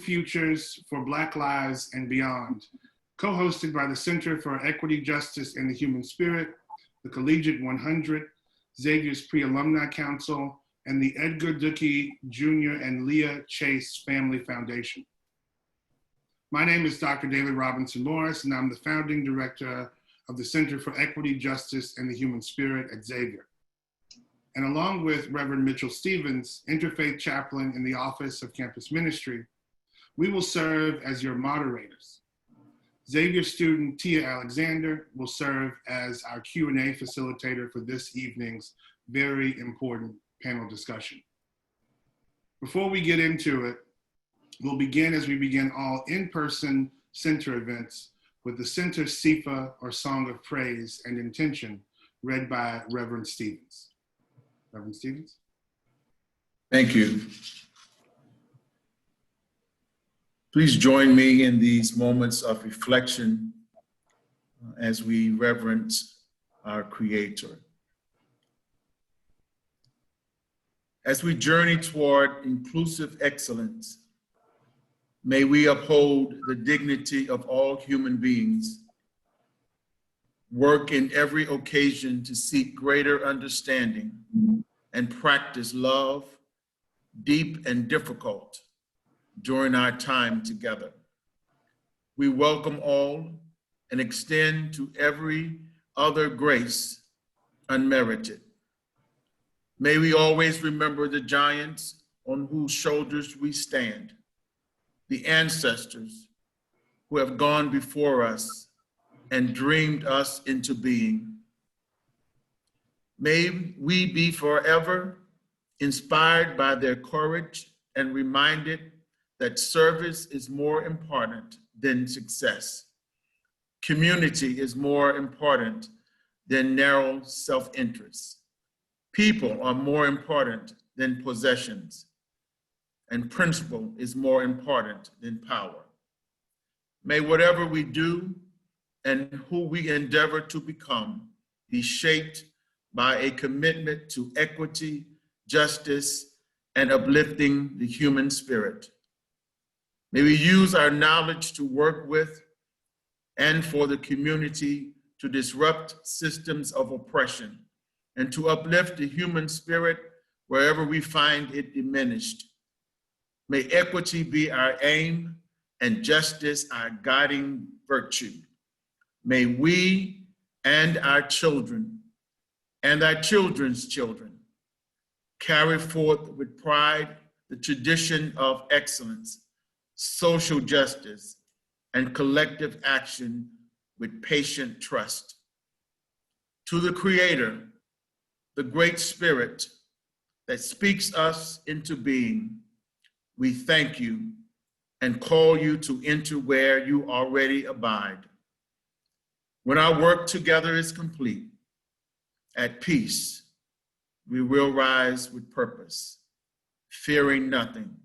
Futures for Black Lives and Beyond, co-hosted by the Center for Equity, Justice, and the Human Spirit, the Collegiate 100, Xavier's Pre-Alumni Council, and the Edgar Dookie Jr. and Leah Chase Family Foundation. My name is Dr. David Robinson Morris, and I'm the founding director of the Center for Equity, Justice, and the Human Spirit at Xavier. And along with Reverend Mitchell Stevens, Interfaith Chaplain in the Office of Campus Ministry, we will serve as your moderators. Xavier student Tia Alexander will serve as our Q&A facilitator for this evening's very important panel discussion. Before we get into it, we'll begin as we begin all in-person center events with the Center Sifa, or Song of Praise and Intention, read by Reverend Stevens. Reverend Stevens. Thank you. Please join me in these moments of reflection as we reverence our Creator. As we journey toward inclusive excellence, may we uphold the dignity of all human beings, work in every occasion to seek greater understanding, and practice love, deep and difficult, during our time together. We welcome all and extend to every other grace unmerited. May we always remember the giants on whose shoulders we stand, the ancestors who have gone before us and dreamed us into being. May we be forever inspired by their courage and reminded that service is more important than success. Community is more important than narrow self-interest. People are more important than possessions, and principle is more important than power. May whatever we do and who we endeavor to become be shaped by a commitment to equity, justice, and uplifting the human spirit. May we use our knowledge to work with and for the community to disrupt systems of oppression and to uplift the human spirit wherever we find it diminished. May equity be our aim and justice our guiding virtue. May we and our children and our children's children carry forth with pride the tradition of excellence, social justice, and collective action with patient trust. To the Creator, the Great Spirit that speaks us into being, we thank you and call you to enter where you already abide. When our work together is complete, at peace, we will rise with purpose, fearing nothing.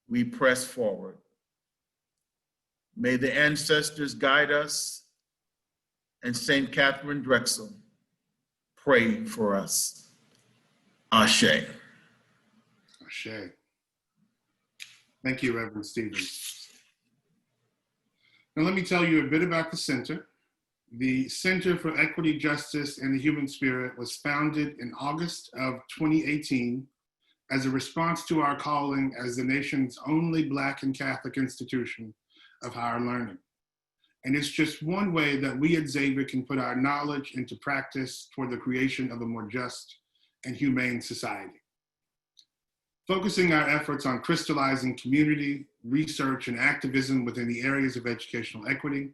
We press forward. May the ancestors guide us, and St. Catherine Drexel pray for us. Ashe. Ashe. Thank you, Reverend Stevens. Now let me tell you a bit about the center. The Center for Equity, Justice, and the Human Spirit was founded in August of 2018 as a response to our calling as the nation's only Black and Catholic institution of higher learning. And it's just one way that we at Xavier can put our knowledge into practice toward the creation of a more just and humane society. Focusing our efforts on crystallizing community, research, and activism within the areas of educational equity,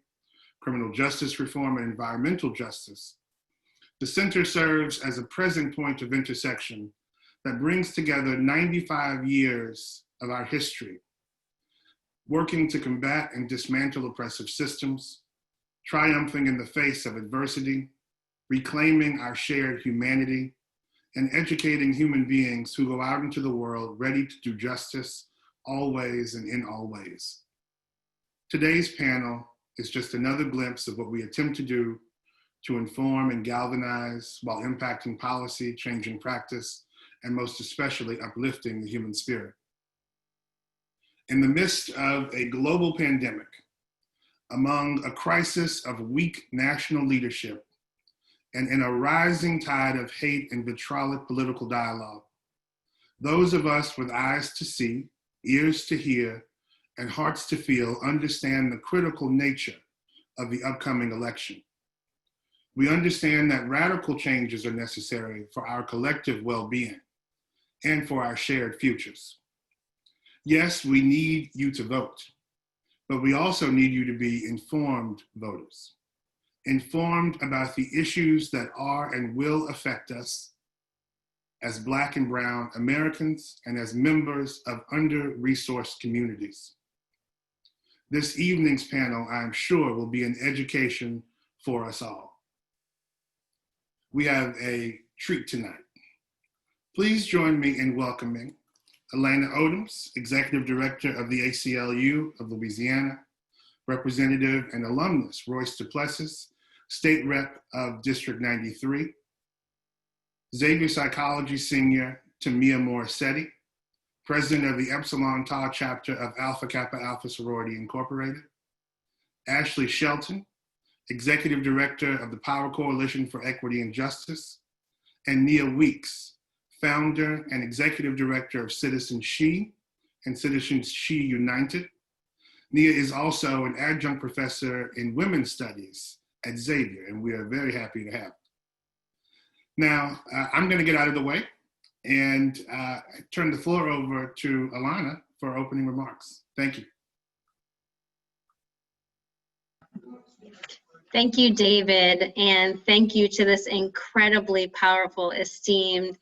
criminal justice reform, and environmental justice, the center serves as a present point of intersection that brings together 95 years of our history, working to combat and dismantle oppressive systems, triumphing in the face of adversity, reclaiming our shared humanity, and educating human beings who go out into the world ready to do justice always and in all ways. Today's panel is just another glimpse of what we attempt to do to inform and galvanize while impacting policy, changing practice, and most especially uplifting the human spirit. In the midst of a global pandemic, among a crisis of weak national leadership, and in a rising tide of hate and vitriolic political dialogue, those of us with eyes to see, ears to hear, and hearts to feel understand the critical nature of the upcoming election. We understand that radical changes are necessary for our collective well-being and for our shared futures. Yes, we need you to vote, but we also need you to be informed voters, informed about the issues that are and will affect us as Black and Brown Americans and as members of under-resourced communities. This evening's panel, I'm sure, will be an education for us all. We have a treat tonight. Please join me in welcoming Elena Odoms, Executive Director of the ACLU of Louisiana, Representative and alumnus Royce Duplessis, State Rep of District 93, Xavier Psychology Senior Tamia Morissetti, President of the Epsilon Tau Chapter of Alpha Kappa Alpha Sorority Incorporated, Ashley Shelton, Executive Director of the Power Coalition for Equity and Justice, and Nia Weeks, Founder and Executive Director of Citizens She and Citizens She United. Nia is also an adjunct professor in women's studies at Xavier, and we are very happy to have her. Now, I'm going to get out of the way and turn the floor over to Alana for opening remarks. Thank you. Thank you, David, and thank you to this incredibly powerful, esteemed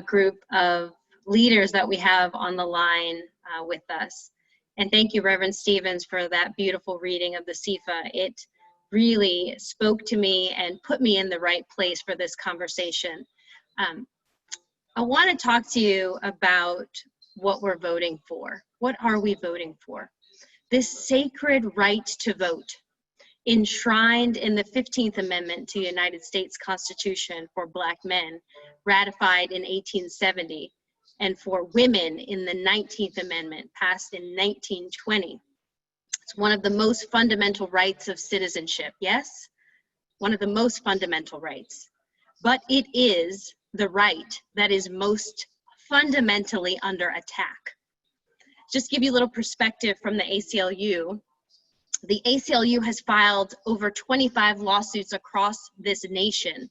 group of leaders that we have on the line with us. And thank you, Reverend Stevens, for that beautiful reading of the CIFA. It really spoke to me and put me in the right place for this conversation. I want to talk to you about what we're voting for. What are we voting for? This sacred right to vote, enshrined in the 15th Amendment to the United States Constitution for Black men, ratified in 1870, and for women in the 19th Amendment, passed in 1920. It's one of the most fundamental rights of citizenship, yes? One of the most fundamental rights. But it is the right that is most fundamentally under attack. Just give you a little perspective from the ACLU. The ACLU has filed over 25 lawsuits across this nation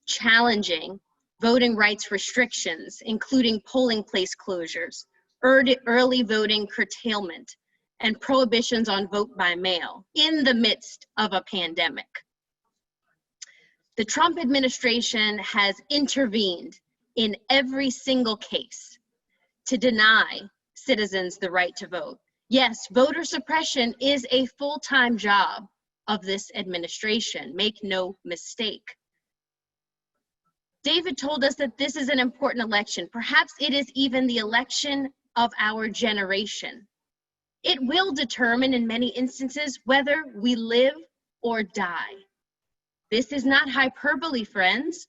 challenging voting rights restrictions, including polling place closures, early voting curtailment, and prohibitions on vote by mail in the midst of a pandemic. The Trump administration has intervened in every single case to deny citizens the right to vote. Yes, voter suppression is a full-time job of this administration. Make no mistake. David told us that this is an important election. Perhaps it is even the election of our generation. It will determine in many instances whether we live or die. This is not hyperbole, friends.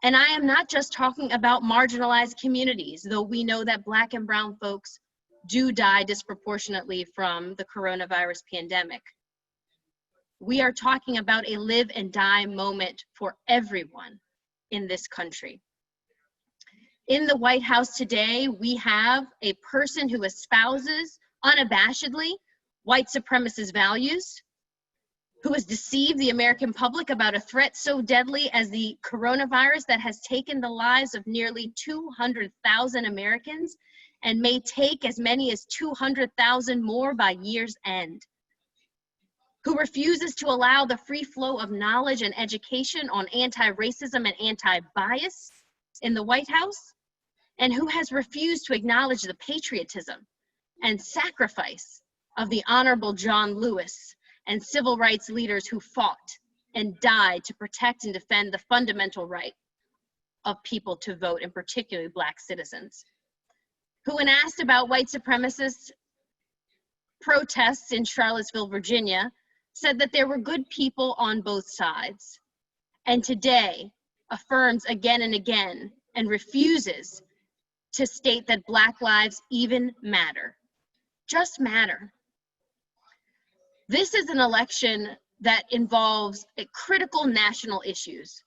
And I am not just talking about marginalized communities, though we know that Black and Brown folks do die disproportionately from the coronavirus pandemic. We are talking about a live and die moment for everyone in this country. In the White House today, we have a person who espouses unabashedly white supremacist values, who has deceived the American public about a threat so deadly as the coronavirus that has taken the lives of nearly 200,000 Americans and may take as many as 200,000 more by year's end, who refuses to allow the free flow of knowledge and education on anti-racism and anti-bias in the White House, and who has refused to acknowledge the patriotism and sacrifice of the Honorable John Lewis and civil rights leaders who fought and died to protect and defend the fundamental right of people to vote, and particularly Black citizens, who, when asked about white supremacist protests in Charlottesville, Virginia, said that there were good people on both sides, and today affirms again and again and refuses to state that Black lives even matter. just matter. This is an election that involves critical national issues.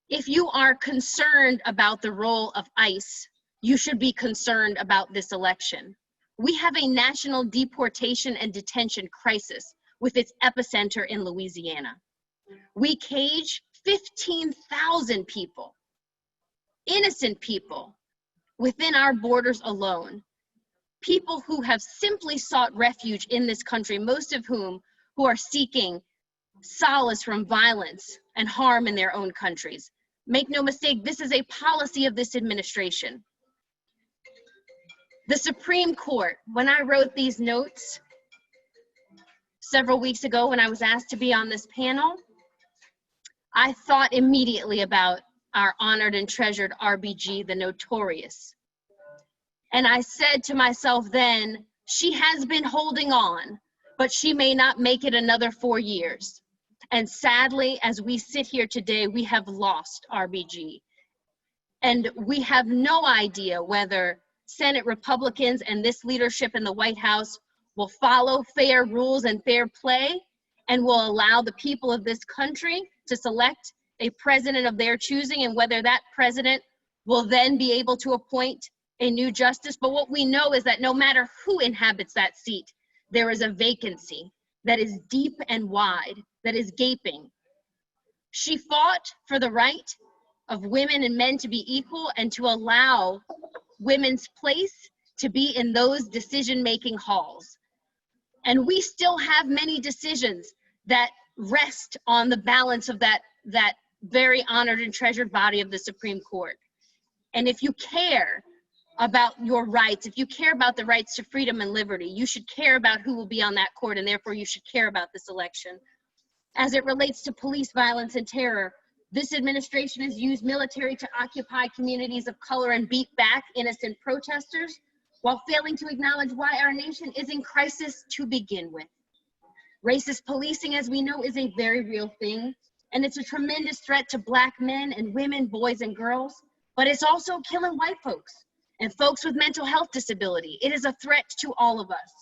If you are concerned about the role of ICE, you should be concerned about this election. We have a national deportation and detention crisis with its epicenter in Louisiana. We cage 15,000 people, innocent people, within our borders alone. People who have simply sought refuge in this country, most of whom who are seeking solace from violence and harm in their own countries. Make no mistake, this is a policy of this administration. The Supreme Court, when I wrote these notes several weeks ago when I was asked to be on this panel, I thought immediately about our honored and treasured RBG, the Notorious. And I said to myself then, she has been holding on, but she may not make it another 4 years. And sadly, as we sit here today, we have lost RBG. And we have no idea whether Senate Republicans and this leadership in the White House will follow fair rules and fair play and will allow the people of this country to select a president of their choosing, and whether that president will then be able to appoint a new justice. But what we know is that no matter who inhabits that seat, there is a vacancy that is deep and wide, that is gaping. She fought for the right of women and men to be equal and to allow women's place to be in those decision-making halls. And we still have many decisions that rest on the balance of that very honored and treasured body of the Supreme Court. And if you care about your rights, if you care about the rights to freedom and liberty, you should care about who will be on that court, and therefore you should care about this election. As it relates to police violence and terror, this administration has used military to occupy communities of color and beat back innocent protesters, while failing to acknowledge why our nation is in crisis to begin with. Racist policing, as we know, is a very real thing, and it's a tremendous threat to Black men and women, boys and girls, but it's also killing white folks and folks with mental health disability. It is a threat to all of us.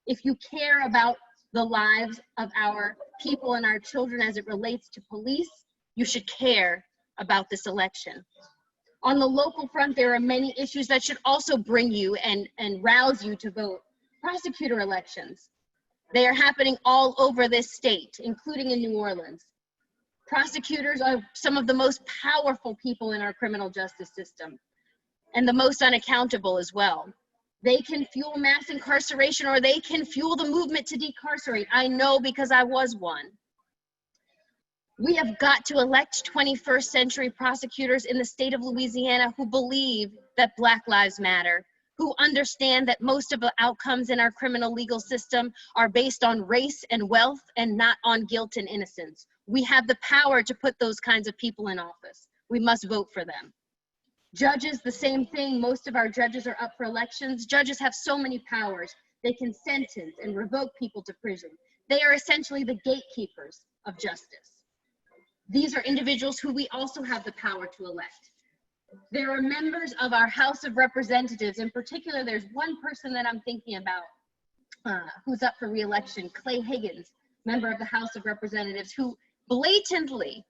If you care about the lives of our people and our children as it relates to police, you should care about this election. On the local front, there are many issues that should also bring you and rouse you to vote. Prosecutor elections. They are happening all over this state, including in New Orleans. Prosecutors are some of the most powerful people in our criminal justice system, and the most unaccountable as well. They can fuel mass incarceration, or they can fuel the movement to decarcerate. I know because I was one. We have got to elect 21st century prosecutors in the state of Louisiana who believe that Black lives matter, who understand that most of the outcomes in our criminal legal system are based on race and wealth and not on guilt and innocence. We have the power to put those kinds of people in office. We must vote for them. Judges, the same thing. Most of our judges are up for elections. Judges have so many powers. They can sentence and revoke people to prison. They are essentially the gatekeepers of justice. These are individuals who we also have the power to elect. There are members of our House of Representatives. In particular, there's one person that I'm thinking about who's up for re-election, Clay Higgins, member of the House of Representatives, who blatantly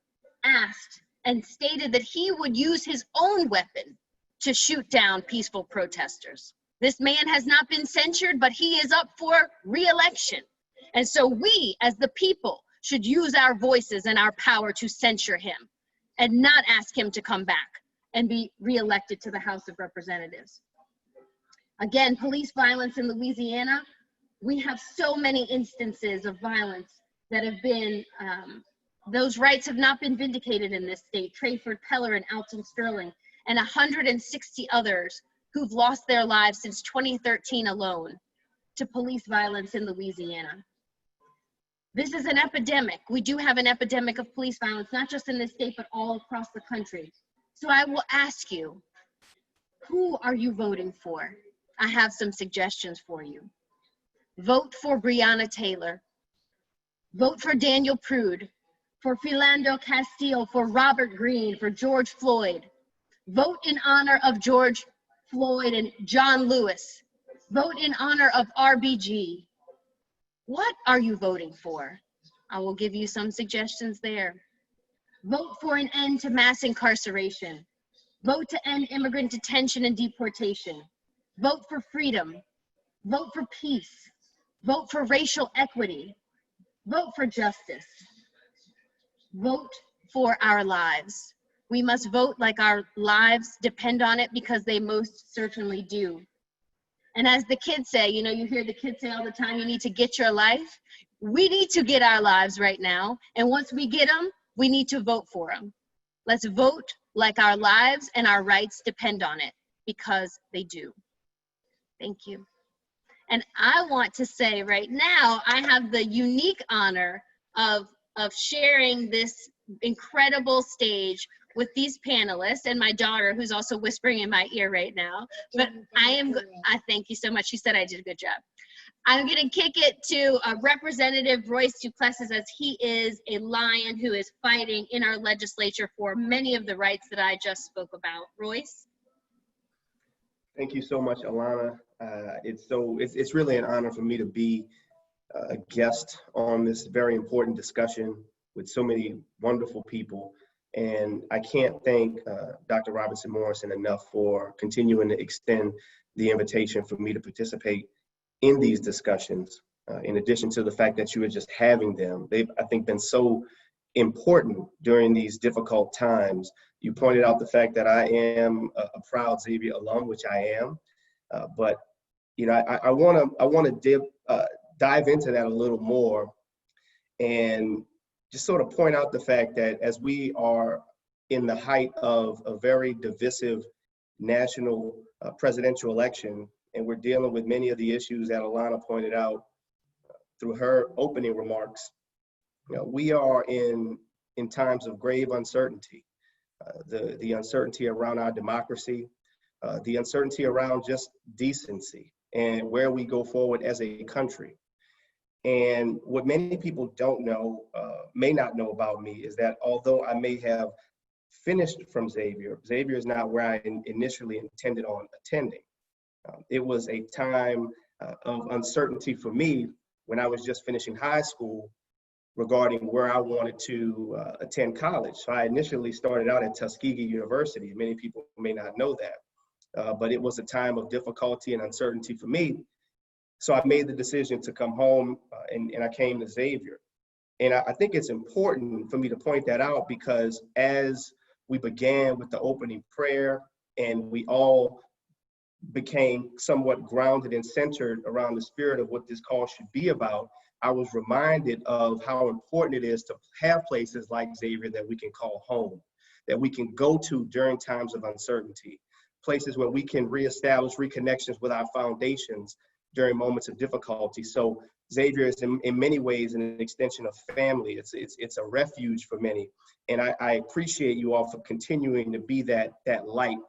asked and stated that he would use his own weapon to shoot down peaceful protesters. This man has not been censured, but he is up for re-election. And so we, as the people, should use our voices and our power to censure him and not ask him to come back and be re-elected to the House of Representatives. Again, police violence in Louisiana, we have so many instances of violence that have been, those rights have not been vindicated in this state. Trayford Peller and Alton Sterling, and 160 others who've lost their lives since 2013 alone to police violence in Louisiana. This is an epidemic. We do have an epidemic of police violence, not just in this state, but all across the country. So I will ask you, who are you voting for? I have some suggestions for you. Vote for Breonna Taylor. Vote for Daniel Prude, for Philando Castile, for Robert Greene, for George Floyd. Vote in honor of George Floyd and John Lewis. Vote in honor of RBG. What are you voting for? I will give you some suggestions there. Vote for an end to mass incarceration. Vote to end immigrant detention and deportation. Vote for freedom. Vote for peace. Vote for racial equity. Vote for justice. Vote for our lives. We must vote like our lives depend on it, because they most certainly do. And as the kids say, you know, you hear the kids say all the time, you need to get your life. We need to get our lives right now. And once we get them, we need to vote for them. Let's vote like our lives and our rights depend on it, because they do. Thank you. And I want to say right now, I have the unique honor of sharing this incredible stage with these panelists and my daughter, who's also whispering in my ear right now. But I thank you so much. She said I did a good job. I'm going to kick it to Representative Royce Duplessis, as he is a lion who is fighting in our legislature for many of the rights that I just spoke about. Royce? Thank you so much, Alana. It's really an honor for me to be a guest on this very important discussion with so many wonderful people. And I can't thank Dr. Robinson Morrison enough for continuing to extend the invitation for me to participate in these discussions. In addition to the fact that you are just having them, they've, I think, been so important during these difficult times. You pointed out the fact that I am a proud Xavier alum, which I am, but you know, I want to dive into that a little more and just sort of point out the fact that as we are in the height of a very divisive national presidential election, and we're dealing with many of the issues that Alana pointed out through her opening remarks, you know, we are in times of grave uncertainty. The uncertainty around our democracy, the uncertainty around just decency and where we go forward as a country. And what many people don't know, may not know about me, is that although I may have finished from Xavier, Xavier is not where I initially intended on attending. It was a time of uncertainty for me when I was just finishing high school regarding where I wanted to attend college. So I initially started out at Tuskegee University. Many people may not know that, but it was a time of difficulty and uncertainty for me. So I made the decision to come home and I came to Xavier. And I think it's important for me to point that out, because as we began with the opening prayer and we all became somewhat grounded and centered around the spirit of what this call should be about, I was reminded of how important it is to have places like Xavier that we can call home, that we can go to during times of uncertainty, places where we can reestablish reconnections with our foundations during moments of difficulty. So Xavier is in many ways an extension of family. It's a refuge for many. And I appreciate you all for continuing to be that light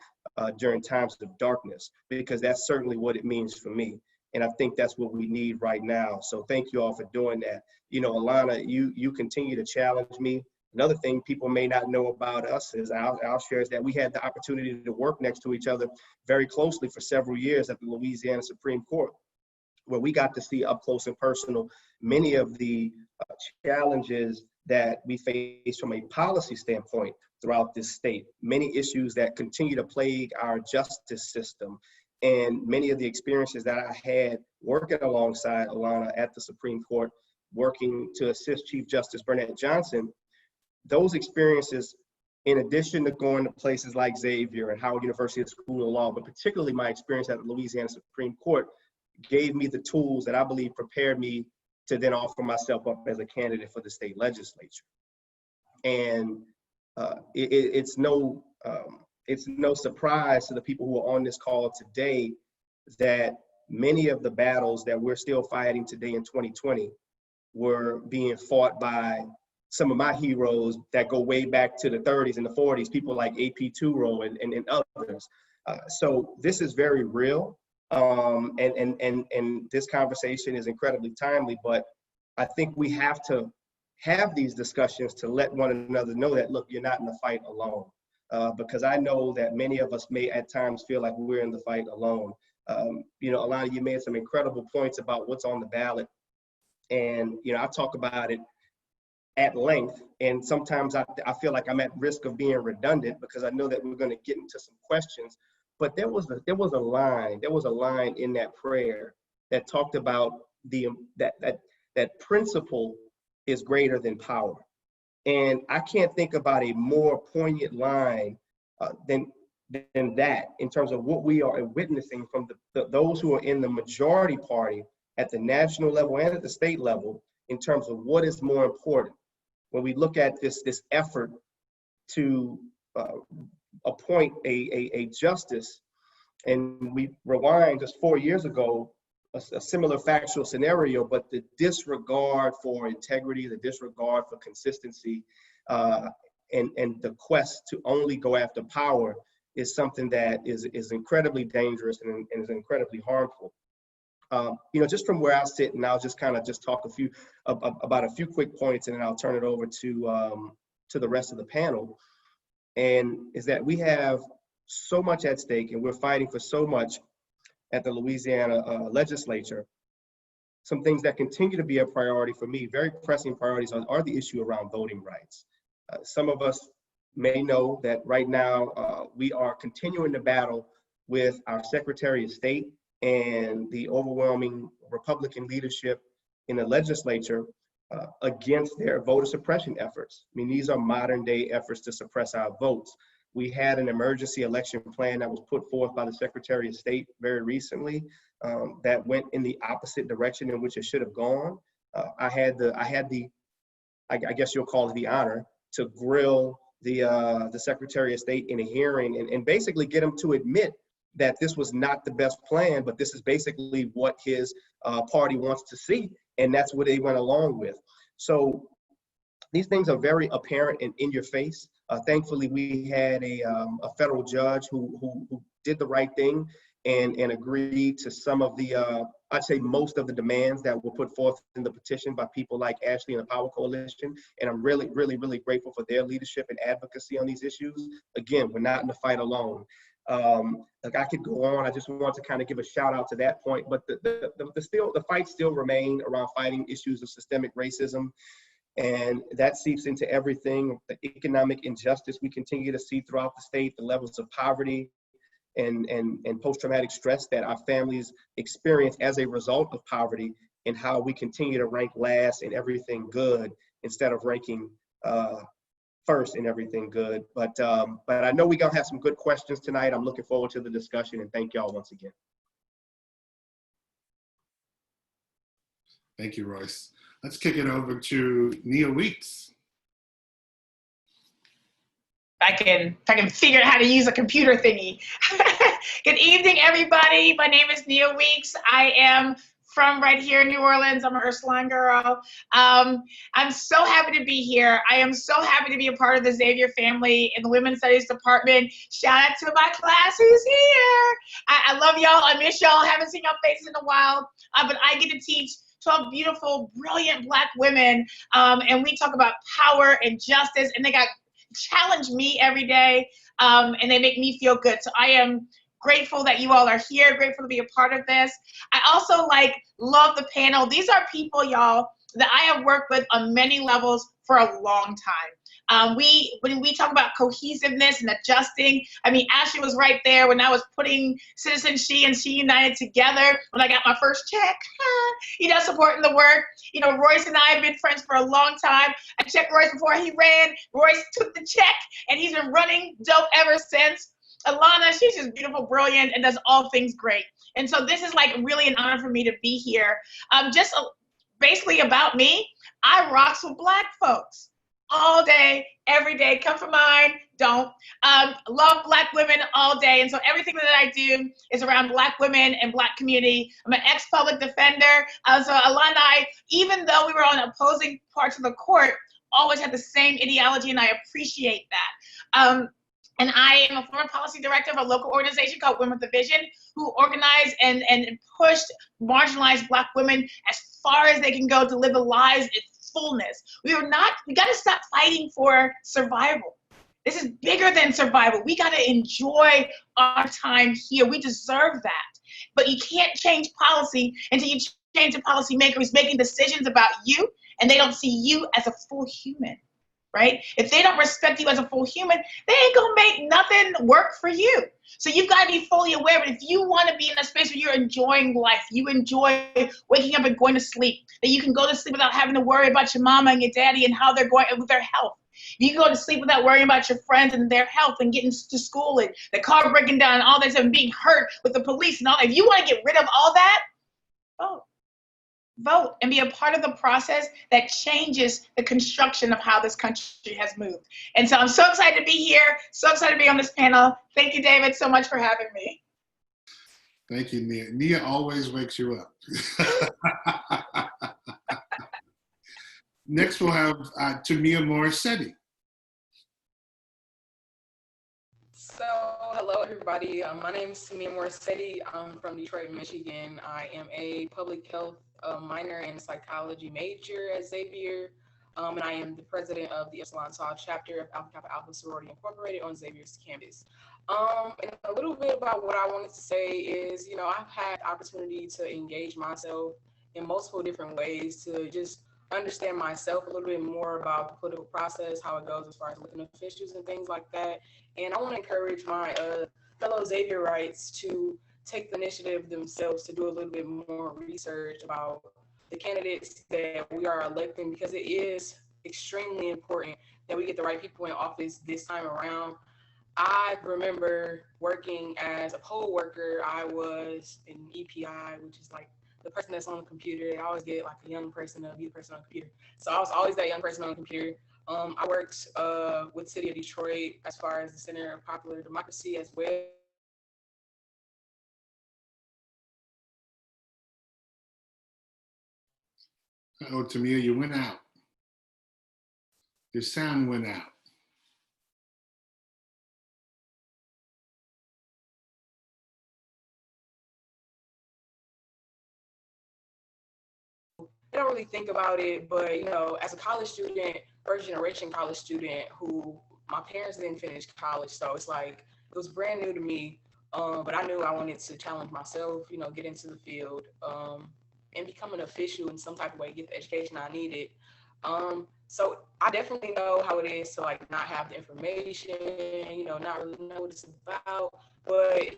during times of darkness, because that's certainly what it means for me. And I think that's what we need right now. So thank you all for doing that. You know, Alana, you continue to challenge me. Another thing people may not know about us is I'll share is that we had the opportunity to work next to each other very closely for several years at the Louisiana Supreme Court, where we got to see up close and personal many of the challenges that we face from a policy standpoint throughout this state, many issues that continue to plague our justice system, and many of the experiences that I had working alongside Alana at the Supreme Court, working to assist Chief Justice Burnett Johnson. Those experiences, in addition to going to places like Xavier and Howard University School of Law, but particularly my experience at the Louisiana Supreme Court, gave me the tools that I believe prepared me to then offer myself up as a candidate for the state legislature. And it's no surprise to the people who are on this call today that many of the battles that we're still fighting today in 2020 were being fought by some of my heroes that go way back to the 30s and the 40s, people like AP Turo and others. So this is very real. And this conversation is incredibly timely, but I think we have to have these discussions to let one another know that, look, you're not in the fight alone. Because I know that many of us may at times feel like we're in the fight alone. Alana, you made some incredible points about what's on the ballot. And, I talk about it at length. And sometimes I feel like I'm at risk of being redundant because I know that we're going to get into some questions. But there was a line in that prayer that talked about that principle is greater than power. And I can't think about a more poignant line than that in terms of what we are witnessing from those who are in the majority party at the national level and at the state level in terms of what is more important. When we look at this effort to appoint a justice, and we rewind just 4 years ago, a similar factual scenario, but the disregard for integrity, the disregard for consistency, and the quest to only go after power is something that is incredibly dangerous and is incredibly harmful. Just from where I sit, and I'll just kind of talk about a few quick points, and then I'll turn it over to the rest of the panel. And is that we have so much at stake, and we're fighting for so much at the Louisiana legislature. Some things that continue to be a priority for me, very pressing priorities, are the issue around voting rights. Some of us may know that right now we are continuing to battle with our Secretary of State and the overwhelming Republican leadership in the legislature against their voter suppression efforts. I mean, these are modern day efforts to suppress our votes. We had an emergency election plan that was put forth by the Secretary of State very recently that went in the opposite direction in which it should have gone. I had the, I guess you'll call it the honor, to grill the Secretary of State in a hearing and basically get him to admit that this was not the best plan, but this is basically what his party wants to see, and that's what they went along with. So these things are very apparent and in your face. Thankfully, we had a federal judge who did the right thing and agreed to some of the, I'd say most of the demands that were put forth in the petition by people like Ashley and the Power Coalition. And I'm really, really, really grateful for their leadership and advocacy on these issues. Again, we're not in the fight alone. Like I could go on. I just want to kind of give a shout out to that point, but the fights still remain around fighting issues of systemic racism. And that seeps into everything, the economic injustice we continue to see throughout the state, the levels of poverty and post-traumatic stress that our families experience as a result of poverty, and how we continue to rank last in everything good instead of ranking first in everything good. But I know we're gonna have some good questions tonight. I'm looking forward to the discussion, and thank y'all once again. Thank you, Royce. Let's kick it over to Nia Weeks. If I can figure out how to use a computer thingy. Good evening, everybody. My name is Nia Weeks. I am from right here in New Orleans. I'm an Ursuline girl. I'm so happy to be here. I am so happy to be a part of the Xavier family in the Women's Studies Department. Shout out to my class who's here. I love y'all. I miss y'all. Haven't seen y'all faces in a while. But I get to teach 12 beautiful, brilliant Black women. And we talk about power and justice, and they challenge me every day, and they make me feel good. So I am grateful that you all are here, grateful to be a part of this. I also love the panel. These are people, y'all, that I have worked with on many levels for a long time. When we talk about cohesiveness and adjusting, I mean, Ashley was right there when I was putting Citizen She and She United together, when I got my first check, supporting the work. Royce and I have been friends for a long time. I checked Royce before he ran. Royce took the check, and he's been running dope ever since. Alana, she's just beautiful, brilliant, and does all things great. And so this is really an honor for me to be here. Basically about me, I rocks with Black folks. All day, every day. Come for mine, don't. Love Black women all day. And so everything that I do is around Black women and Black community. I'm an ex-public defender. So Alana and I, even though we were on opposing parts of the court, always had the same ideology, and I appreciate that. And I am a former policy director of a local organization called Women with a Vision, who organized and pushed marginalized Black women as far as they can go to live the lives in fullness. We got to stop fighting for survival. This is bigger than survival. We got to enjoy our time here. We deserve that. But you can't change policy until you change the policymakers making decisions about you and they don't see you as a full human, right? If they don't respect you as a full human, they ain't gonna make nothing work for you. So you've got to be fully aware. But if you want to be in a space where you're enjoying life, you enjoy waking up and going to sleep, that you can go to sleep without having to worry about your mama and your daddy and how they're going with their health. You can go to sleep without worrying about your friends and their health and getting to school and the car breaking down and all that stuff and being hurt with the police and all that. If you want to get rid of all that, vote. Vote and be a part of the process that changes the construction of how this country has moved. And so I'm so excited to be here, so excited to be on this panel. Thank you, David, so much for having me. Thank you, Nia. Nia always wakes you up. Next, we'll have Tamia Morissetti. So, hello everybody. My name is Tamia Morissetti. I'm from Detroit, Michigan. I am a public health minor and psychology major at Xavier. And I am the president of the Epsilon Tau chapter of Alpha Kappa Alpha Sorority Incorporated on Xavier's campus. And a little bit about what I wanted to say is, you know, I've had opportunity to engage myself in multiple different ways to just understand myself a little bit more about the political process, how it goes as far as elected officials and things like that. And I want to encourage my fellow Xavierites to take the initiative themselves to do a little bit more research about the candidates that we are electing, because it is extremely important that we get the right people in office this time around. I remember working as a poll worker. I was in EPI, which is like the person that's on the computer. I always get like a young person to be the person on the computer. So I was always that young person on the computer. I worked with City of Detroit as far as the Center of Popular Democracy as well. Oh, Tamia, you went out. Your sound went out. I don't really think about it, but you know, as a college student, first generation college student who my parents didn't finish college, so it's like it was brand new to me. But I knew I wanted to challenge myself, you know, get into the field, and become an official in some type of way, get the education I needed. So I definitely know how it is to like not have the information, you know, not really know what it's about. But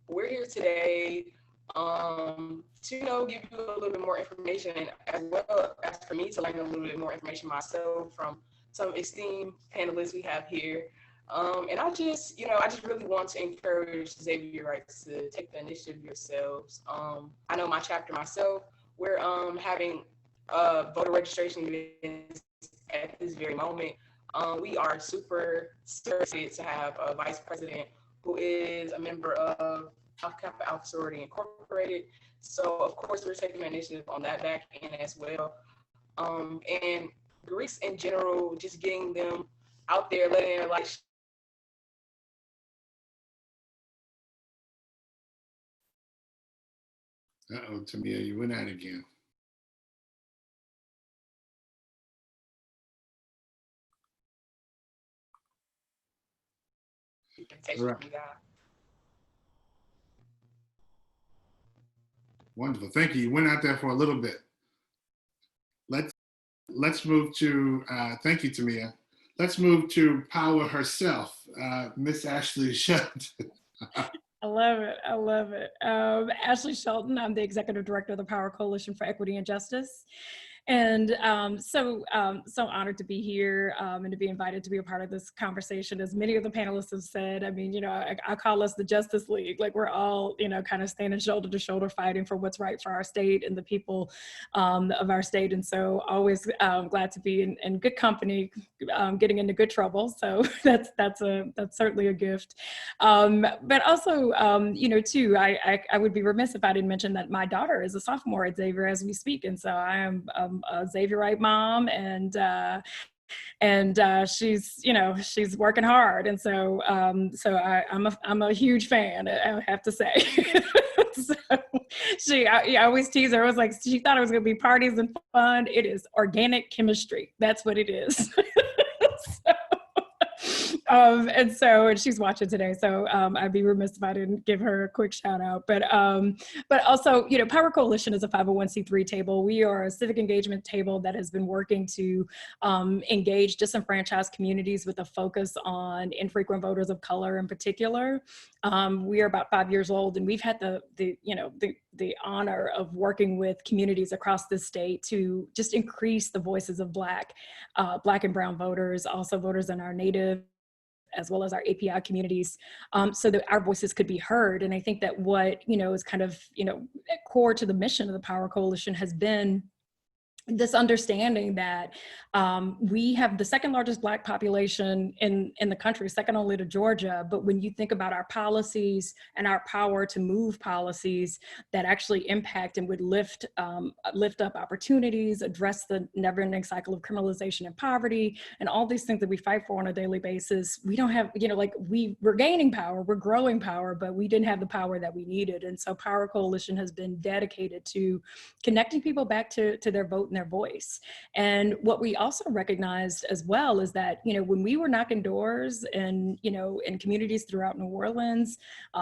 we're here today to, you know, give you a little bit more information, and as well as for me to learn a little bit more information myself from some esteemed panelists we have here. And I just really want to encourage Xavierites to take the initiative yourselves. I know my chapter myself, we're having voter registration events at this very moment. We are super excited to have a vice president who is a member of Alpha Kappa Alpha Sorority Incorporated. So of course we're taking the initiative on that back end as well. And Greeks in general, just getting them out there, letting their light. Uh-oh, Tamia, you went out again. Right. Wonderful, thank you. You went out there for a little bit. Let's move to, thank you, Tamia. Let's move to Power herself, Miss Ashley Shelton. I love it. I love it. Ashley Shelton, I'm the Executive Director of the Power Coalition for Equity and Justice. And so honored to be here and to be invited to be a part of this conversation. As many of the panelists have said, I mean, you know, I call us the Justice League. Like we're all, you know, kind of standing shoulder to shoulder fighting for what's right for our state and the people of our state. And so always glad to be in good company, getting into good trouble. So that's certainly a gift. But also, you know, too, I would be remiss if I didn't mention that my daughter is a sophomore at Xavier as we speak. And so I am a Xavierite mom, and she's, you know, she's working hard, and so I'm a huge fan, I have to say. So I always tease her. I was like, she thought it was going to be parties and fun. It is organic chemistry. That's what it is. And she's watching today, so I'd be remiss if I didn't give her a quick shout out. But also, Power Coalition is a 501c3 table. We are a civic engagement table that has been working to engage disenfranchised communities with a focus on infrequent voters of color in particular. We are about 5 years old, and we've had the honor of working with communities across the state to just increase the voices of Black and Brown voters, also voters in our Native as well as our API communities, so that our voices could be heard. And I think that what, is kind of, core to the mission of the Power Coalition has been this understanding that we have the second largest Black population in the country, second only to Georgia. But when you think about our policies and our power to move policies that actually impact and would lift up opportunities, address the never-ending cycle of criminalization and poverty, and all these things that we fight for on a daily basis, we don't have, we're gaining power, we're growing power, but we didn't have the power that we needed. And so Power Coalition has been dedicated to connecting people back to their vote and their voice. And what we also recognized as well is that, when we were knocking doors and, in communities throughout New Orleans,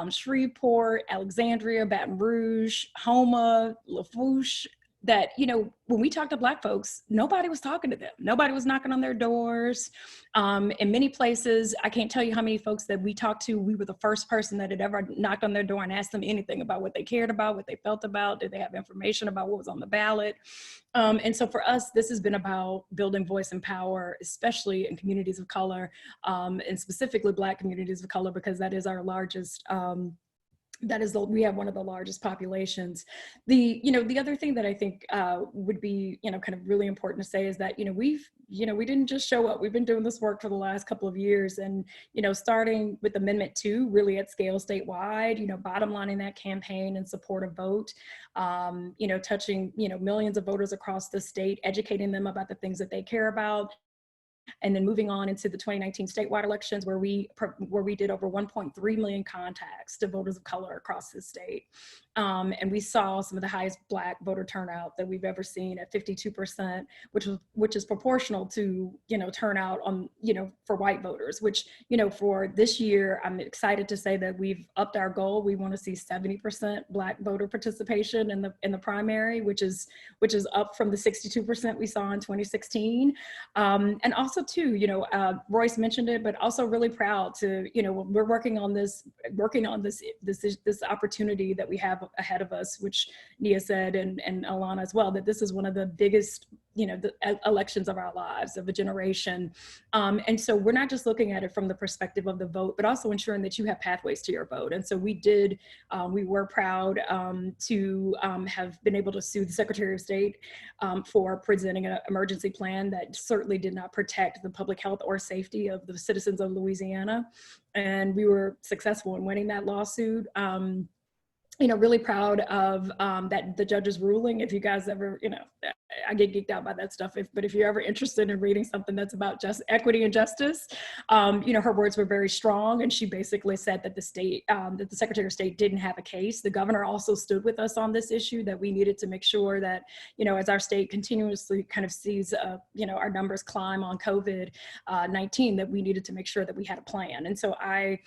Shreveport, Alexandria, Baton Rouge, Houma, Lafourche, that, when we talked to Black folks, nobody was talking to them. Nobody was knocking on their doors. In many places, I can't tell you how many folks that we talked to, we were the first person that had ever knocked on their door and asked them anything about what they cared about, what they felt about, did they have information about what was on the ballot. And so for us, this has been about building voice and power, especially in communities of color, and specifically Black communities of color, because that is our largest, we have one of the largest populations. The other thing that I think would be, kind of really important to say is that, we didn't just show up. We've been doing this work for the last couple of years, and, starting with Amendment 2, really at scale statewide, bottom lining that campaign in support of vote, touching, millions of voters across the state, educating them about the things that they care about. And then moving on into the 2019 statewide elections, where we did over 1.3 million contacts to voters of color across the state. And we saw some of the highest Black voter turnout that we've ever seen at 52%, which is proportional to, turnout on, for white voters, which, for this year, I'm excited to say that we've upped our goal. We want to see 70% Black voter participation in the primary, which is up from the 62% we saw in 2016. And also too, Royce mentioned it, but also really proud to, we're working on this opportunity that we have ahead of us, which Nia said, and Alana as well, that this is one of the biggest, the elections of our lives, of a generation. And so we're not just looking at it from the perspective of the vote, but also ensuring that you have pathways to your vote. And so we were proud to have been able to sue the Secretary of State for presenting an emergency plan that certainly did not protect the public health or safety of the citizens of Louisiana. And we were successful in winning that lawsuit. Really proud of that the judge's ruling. If you guys ever, I get geeked out by that stuff. But if you're ever interested in reading something that's about just equity and justice, her words were very strong, and she basically said that that the Secretary of State didn't have a case. The governor also stood with us on this issue, that we needed to make sure that, as our state continuously kind of sees, our numbers climb on COVID-19, that we needed to make sure that we had a plan. And so I'm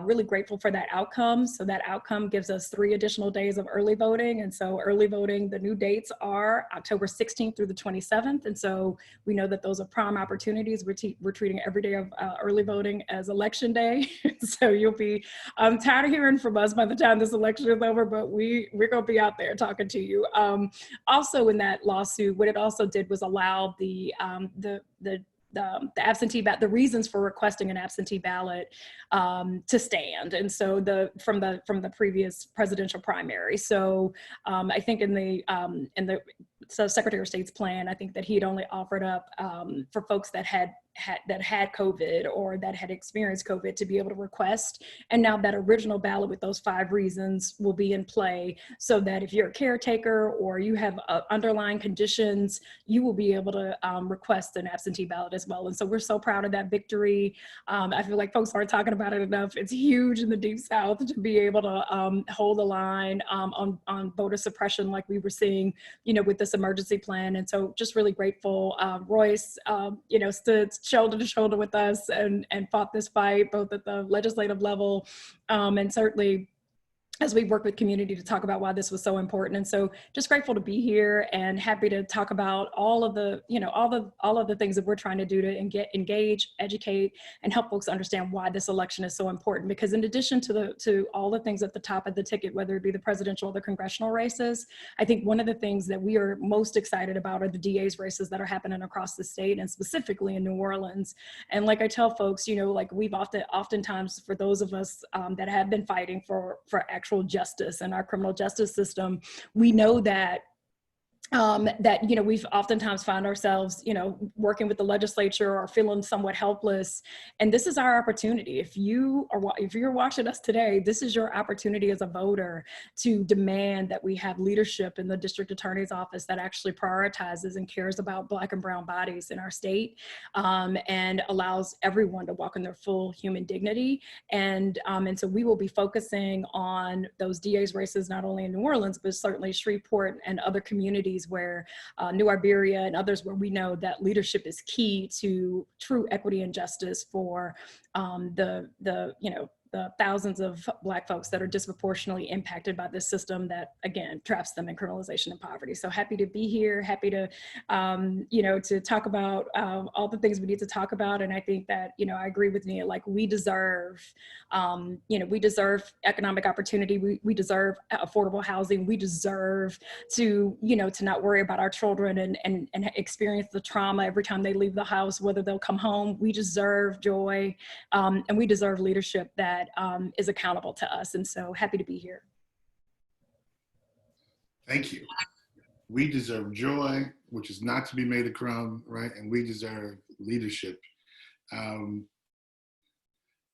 really grateful for that outcome. So that outcome gives us 3 additional days of early voting. And so early voting, the new dates are October 16th through the 27th. And so we know that those are prime opportunities. We're treating every day of early voting as election day. So you'll be tired of hearing from us by the time this election is over, but we're going to be out there talking to you. Also in that lawsuit, what it also did was allow the absentee ballot, the reasons for requesting an absentee ballot to stand. And so from the previous presidential primary. So I think in the Secretary of State's plan, I think that he had only offered up for folks that had COVID or that had experienced COVID to be able to request. And now that original ballot with those 5 reasons will be in play, so that if you're a caretaker or you have underlying conditions, you will be able to request an absentee ballot as well. And so we're so proud of that victory. I feel like folks aren't talking about it enough. It's huge in the Deep South to be able to hold the line on voter suppression like we were seeing, with this emergency plan. And so just really grateful. Royce, shoulder to shoulder with us and fought this fight both at the legislative level and certainly as we work with community to talk about why this was so important. And so just grateful to be here and happy to talk about all of the, all of the things that we're trying to do to engage, educate, and help folks understand why this election is so important. Because in addition to all the things at the top of the ticket, whether it be the presidential or the congressional races, I think one of the things that we are most excited about are the DA's races that are happening across the state and specifically in New Orleans. And like I tell folks, like we've oftentimes for those of us that have been fighting for actual justice in our criminal justice system, we know that we've oftentimes found ourselves, working with the legislature or feeling somewhat helpless. And this is our opportunity. If you're watching us today, this is your opportunity as a voter to demand that we have leadership in the district attorney's office that actually prioritizes and cares about Black and brown bodies in our state, and allows everyone to walk in their full human dignity. And so we will be focusing on those DA's races, not only in New Orleans, but certainly Shreveport and other communities where New Iberia and others where we know that leadership is key to true equity and justice for the thousands of Black folks that are disproportionately impacted by this system that, again, traps them in criminalization and poverty. So happy to be here, happy to, to talk about all the things we need to talk about. And I think that, I agree with Nia, like we deserve, we deserve economic opportunity. We deserve affordable housing. We deserve to, to not worry about our children and experience the trauma every time they leave the house, whether they'll come home. We deserve joy, and we deserve leadership that is accountable to us. And so happy to be here. Thank you. We deserve joy, which is not to be made a crumb, right? And we deserve leadership.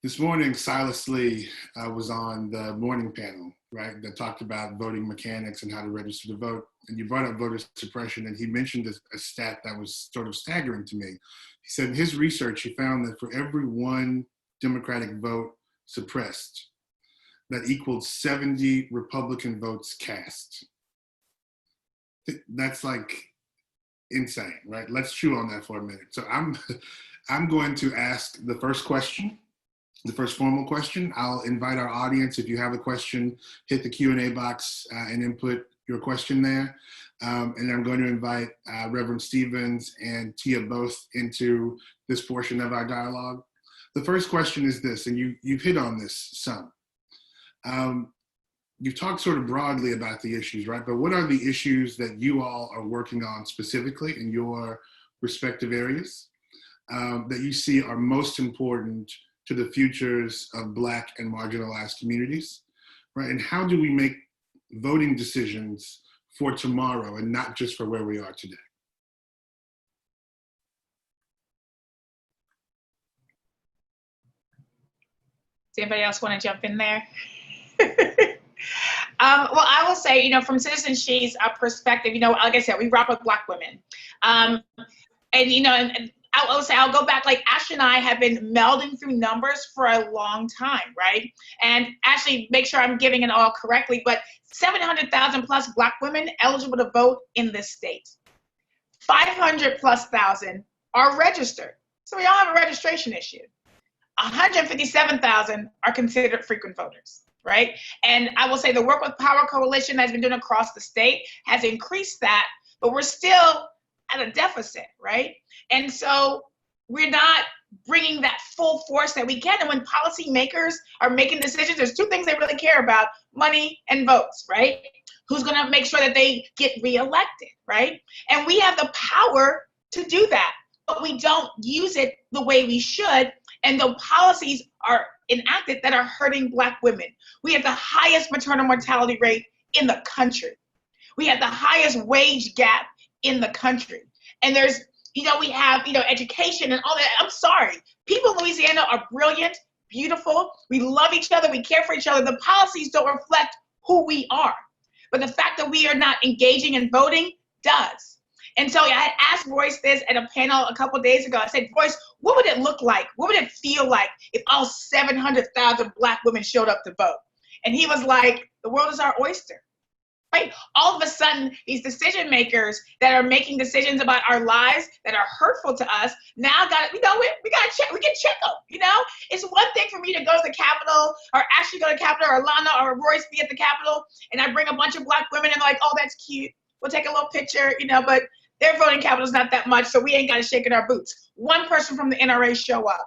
This morning, Silas Lee was on the morning panel, right, that talked about voting mechanics and how to register to vote. And you brought up voter suppression, and he mentioned a stat that was sort of staggering to me. He said in his research, he found that for every one Democratic vote suppressed, that equaled 70 Republican votes cast. That's like insane, right? Let's chew on that for a minute. So I'm going to ask the first question, the first formal question. I'll invite our audience, if you have a question, hit the Q&A box and input your question there. And I'm going to invite Reverend Stevens and Tia both into this portion of our dialogue. The first question is this, and you've hit on this some. You've talked sort of broadly about the issues, right? But what are the issues that you all are working on specifically in your respective areas that you see are most important to the futures of Black and marginalized communities, right? And how do we make voting decisions for tomorrow and not just for where we are today? Does anybody else want to jump in there? Well, I will say, from Citizen She's perspective, like I said, we rock with Black women. And I will say, I'll go back, like Ashley and I have been melding through numbers for a long time, right? And actually make sure I'm giving it all correctly, but 700,000 plus Black women eligible to vote in this state. 500 plus thousand are registered. So we all have a registration issue. 157,000 are considered frequent voters, right? And I will say the Work with Power Coalition has been doing across the state has increased that, but we're still at a deficit, right? And so we're not bringing that full force that we can. And when policymakers are making decisions, there's two things they really care about: money and votes, right? Who's gonna make sure that they get reelected, right? And we have the power to do that, but we don't use it the way we should. And the policies are enacted that are hurting Black women. We have the highest maternal mortality rate in the country. We have the highest wage gap in the country. And there's, we have, education and all that. I'm sorry. People in Louisiana are brilliant, beautiful. We love each other. We care for each other. The policies don't reflect who we are. But the fact that we are not engaging in voting does. And so I had asked Royce this at a panel a couple of days ago. I said, Royce, what would it look like? What would it feel like if all 700,000 Black women showed up to vote? And he was like, the world is our oyster. right? All of a sudden, these decision makers that are making decisions about our lives that are hurtful to us now we can check them, It's one thing for me to go to the Capitol or actually go to the Capitol or Lana or Royce be at the Capitol and I bring a bunch of Black women and like, oh, that's cute. We'll take a little picture, but their voting capital is not that much, so we ain't got to shake in our boots. One person from the NRA show up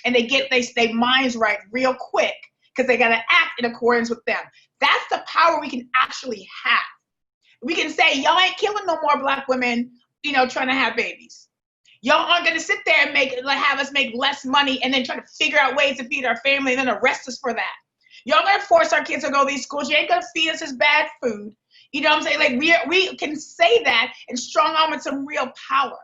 and they minds right real quick because they got to act in accordance with them. That's the power we can actually have. We can say, y'all ain't killing no more Black women, trying to have babies. Y'all aren't going to sit there and have us make less money and then try to figure out ways to feed our family and then arrest us for that. Y'all going to force our kids to go to these schools. You ain't going to feed us this bad food. You know what I'm saying? Like we can say that and strong arm with some real power,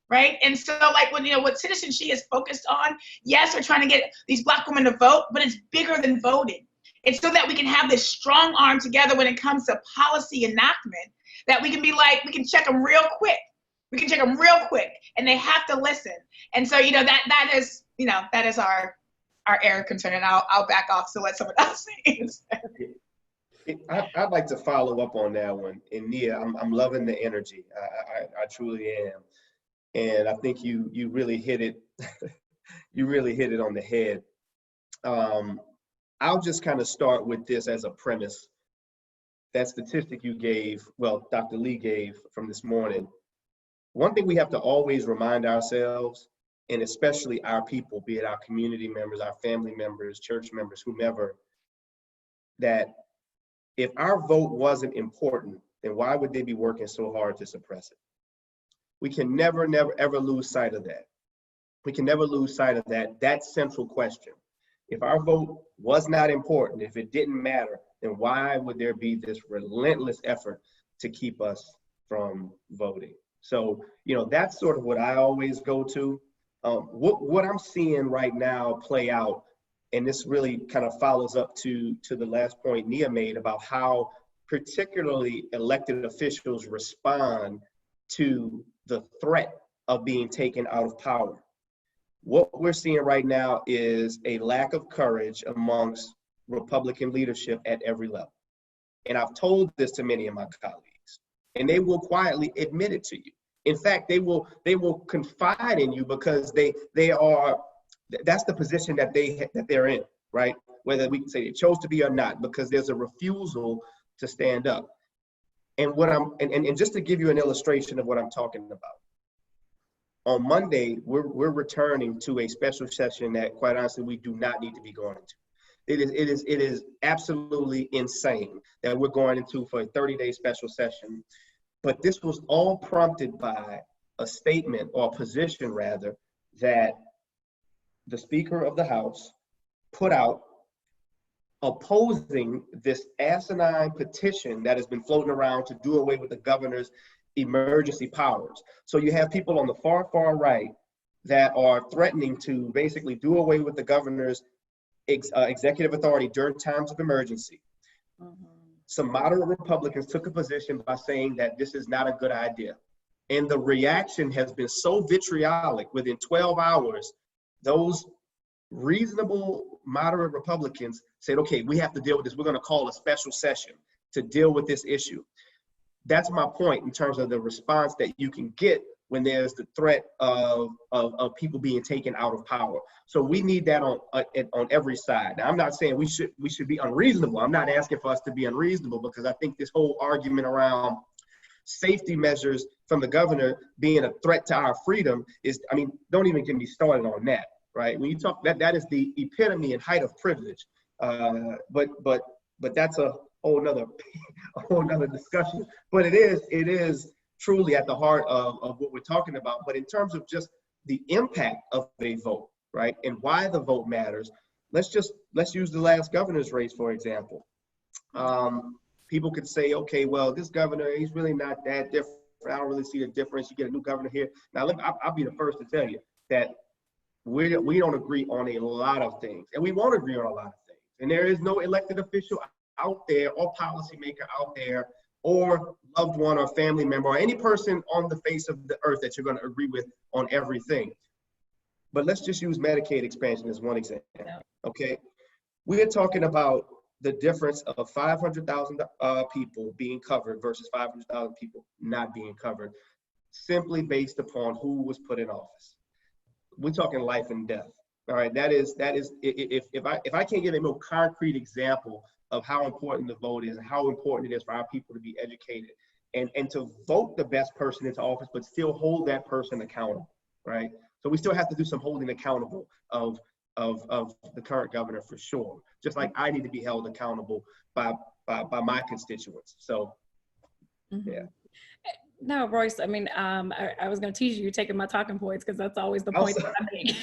right? And so like what Citizen She is focused on, yes, we're trying to get these Black women to vote, but it's bigger than voting. It's so that we can have this strong arm together when it comes to policy enactment, that we can be like, we can check them real quick. We can check them real quick and they have to listen. And so, that is our area of concern, and I'll back off to let someone else say. I'd like to follow up on that one. And Nia, I'm loving the energy. I truly am. And I think you really hit it. You really hit it on the head. I'll just kind of start with this as a premise. That statistic you gave, well, Dr. Lee gave from this morning. One thing we have to always remind ourselves, and especially our people, be it our community members, our family members, church members, whomever, that if our vote wasn't important, then why would they be working so hard to suppress it? We can never, ever lose sight of that. We can never lose sight of that central question. If our vote was not important, if it didn't matter, then why would there be this relentless effort to keep us from voting? So, that's sort of what I always go to. What I'm seeing right now play out, and this really kind of follows up to the last point Nia made about how particularly elected officials respond to the threat of being taken out of power. What we're seeing right now is a lack of courage amongst Republican leadership at every level. And I've told this to many of my colleagues, and they will quietly admit it to you. In fact, they will confide in you because that's the position that they're in, right? Whether we can say they chose to be or not, because there's a refusal to stand up. And and just to give you an illustration of what I'm talking about, on Monday, we're returning to a special session that, quite honestly, we do not need to be going into. It is absolutely insane that we're going into for a 30-day special session. But this was all prompted by a statement, or a position rather, that the Speaker of the House put out opposing this asinine petition that has been floating around to do away with the governor's emergency powers. So you have people on the far right that are threatening to basically do away with the governor's executive authority during times of emergency. Mm-hmm. Some moderate Republicans took a position by saying that this is not a good idea. And the reaction has been so vitriolic. Within 12 hours, those reasonable moderate Republicans said, okay, we have to deal with this. We're going to call a special session to deal with this issue. That's my point in terms of the response that you can get when there's the threat of people being taken out of power. So we need that on every side. Now, I'm not saying we should be unreasonable. I'm not asking for us to be unreasonable, because I think this whole argument around safety measures from the governor being a threat to our freedom don't even get me started on that, right? When you talk, that is the epitome and height of privilege. But that's a whole nother discussion. But it is truly at the heart of what we're talking about. But in terms of just the impact of a vote, right, and why the vote matters, let's use the last governor's race, for example. People could say, okay, well, this governor, he's really not that different. I don't really see the difference. You get a new governor here. Now, I'll be the first to tell you that we don't agree on a lot of things, and we won't agree on a lot of things. And there is no elected official out there or policymaker out there or loved one or family member or any person on the face of the earth that you're going to agree with on everything. But let's just use Medicaid expansion as one example, okay? We're talking about the difference of 500,000 people being covered versus 500,000 people not being covered, simply based upon who was put in office. We're talking life and death. All right, that is if I can't give a more concrete example of how important the vote is and how important it is for our people to be educated and to vote the best person into office, but still hold that person accountable, right? So we still have to do some holding accountable of the current governor for sure, just like I need to be held accountable by my constituents. So, yeah. No, Royce, I mean, I was going to tease you, you're taking my talking points because that's always the point that I make.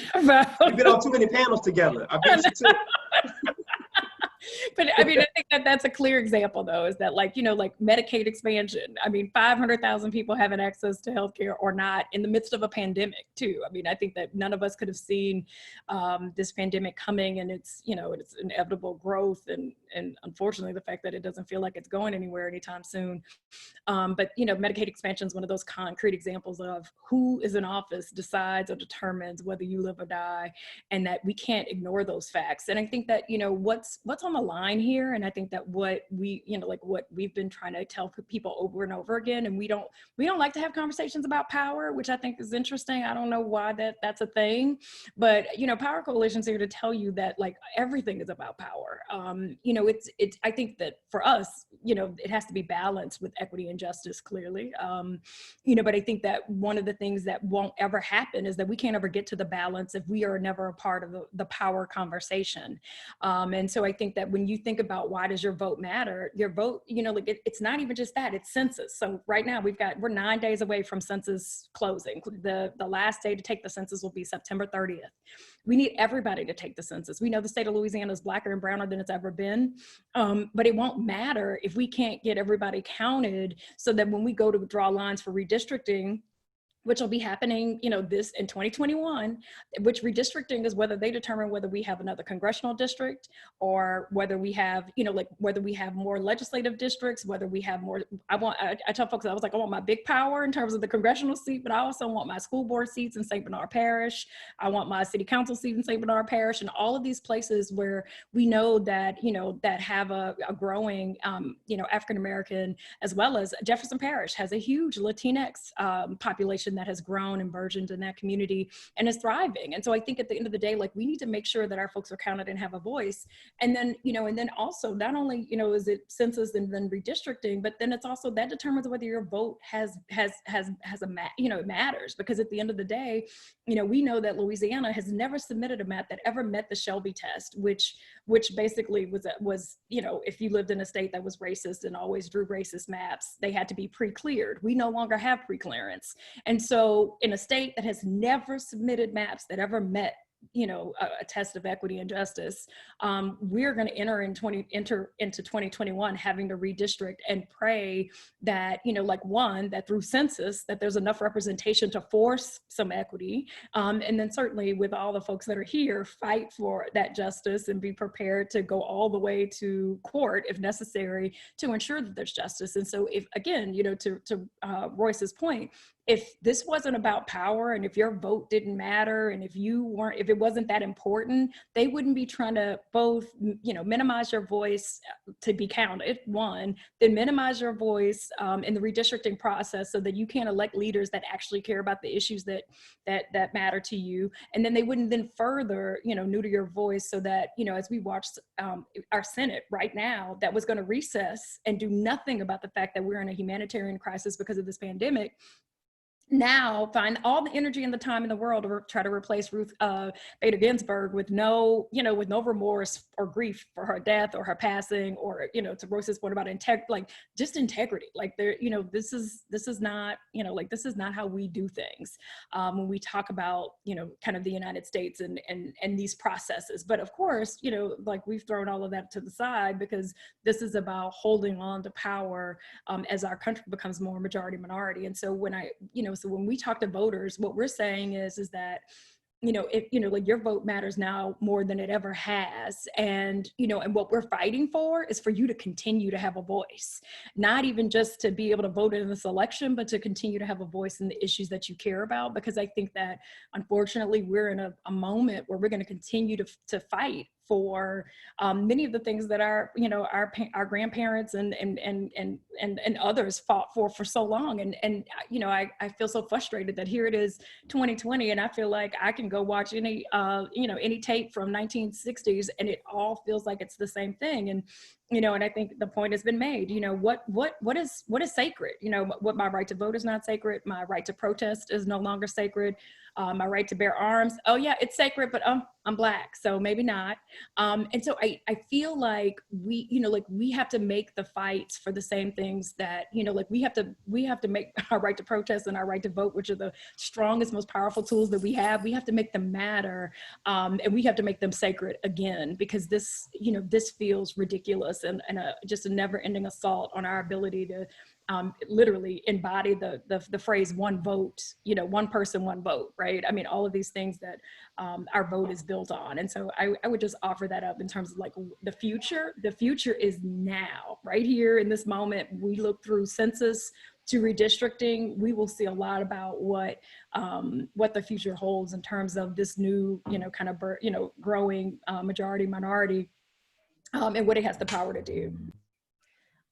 We've been on too many panels together. I've been too. But I mean, I think that that's a clear example, though, is that like, you know, like Medicaid expansion. I mean, 500,000 people having access to healthcare or not in the midst of a pandemic, too. I mean, I think that none of us could have seen this pandemic coming and its, you know, its inevitable growth and unfortunately the fact that it doesn't feel like it's going anywhere anytime soon. But, you know, Medicaid expansion is one of those concrete examples of who is in office decides or determines whether you live or die, and that we can't ignore those facts. And I think that, you know, what's on the line here, and I think that what we, you know, like what we've been trying to tell people over and over again, and we don't like to have conversations about power, which I think is interesting. I don't know why that's a thing, but, you know, Power Coalition's here to tell you that like everything is about power. You know, it's I think that for us, you know, it has to be balanced with equity and justice, clearly. You know, but I think that one of the things that won't ever happen is that we can't ever get to the balance if we are never a part of the power conversation. And so I think that when you think about why does your vote matter, your vote, you know, like it's not even just that, it's census. So right now we're 9 days away from census closing. The last day to take the census will be September 30th. We need everybody to take the census. We know the state of Louisiana is blacker and browner than it's ever been, but it won't matter if we can't get everybody counted, so that when we go to draw lines for redistricting, which will be happening, you know, this in 2021, which redistricting is whether they determine whether we have another congressional district or whether we have, you know, like whether we have more legislative districts, whether we have more, I tell folks, I was like, I want my big power in terms of the congressional seat, but I also want my school board seats in St. Bernard Parish. I want my city council seat in St. Bernard Parish, and all of these places where we know that, you know, that have a growing, you know, African-American, as well as Jefferson Parish has a huge Latinx population that has grown and burgeoned in that community and is thriving. And so I think at the end of the day, like we need to make sure that our folks are counted and have a voice. And then, you know, and then also not only, you know, is it census and then redistricting, but then it's also that determines whether your vote you know, it matters, because at the end of the day, you know, we know that Louisiana has never submitted a map that ever met the Shelby test, which basically was, you know, if you lived in a state that was racist and always drew racist maps, they had to be pre-cleared. We no longer have pre-clearance. And so in a state that has never submitted maps that ever met, you know, a test of equity and justice, we're going to enter into 2021 having to redistrict and pray that, you know, like one, that through census, that there's enough representation to force some equity. And then certainly with all the folks that are here, fight for that justice and be prepared to go all the way to court if necessary to ensure that there's justice. And so if, again, you know, to Royce's point, if this wasn't about power and if your vote didn't matter and if it wasn't that important, they wouldn't be trying to both, you know, minimize your voice to be counted, one, then minimize your voice in the redistricting process so that you can elect leaders that actually care about the issues that matter to you. And then they wouldn't then further, you know, neuter your voice so that, you know, as we watched our Senate right now that was going to recess and do nothing about the fact that we're in a humanitarian crisis because of this pandemic, now find all the energy and the time in the world to try to replace Ruth Bader Ginsburg with no remorse or grief for her death or her passing, or, you know, to Royce's point about integrity. Like there, you know, this is not, you know, like this is not how we do things when we talk about, you know, kind of the United States and these processes. But of course, you know, like we've thrown all of that to the side because this is about holding on to power as our country becomes more majority minority. And so when we talk to voters, what we're saying is that, you know, if, you know, like your vote matters now more than it ever has. And, you know, and what we're fighting for is for you to continue to have a voice, not even just to be able to vote in this election, but to continue to have a voice in the issues that you care about. Because I think that unfortunately we're in a moment where we're going to continue to fight for many of the things that our grandparents and others fought for so long. And I feel so frustrated that here it is 2020, and I feel like I can go watch any tape from 1960s and it all feels like it's the same thing. And and I think the point has been made. What is sacred? What my right to vote is not sacred. My right to protest is no longer sacred. My right to bear arms. Oh yeah, it's sacred, but I'm Black, so maybe not. And so I feel like we have to make the fights for the same things that, we have to make our right to protest and our right to vote, which are the strongest, most powerful tools that we have. We have to make them matter, and we have to make them sacred again, because this feels ridiculous and just a never-ending assault on our ability to literally embody the phrase "one vote," one person, one vote, right? I mean, all of these things that our vote is built on. And so I would just offer that up in terms of like the future. The future is now, right here in this moment. We look through census to redistricting, we will see a lot about what the future holds in terms of this new, growing majority minority, and what it has the power to do.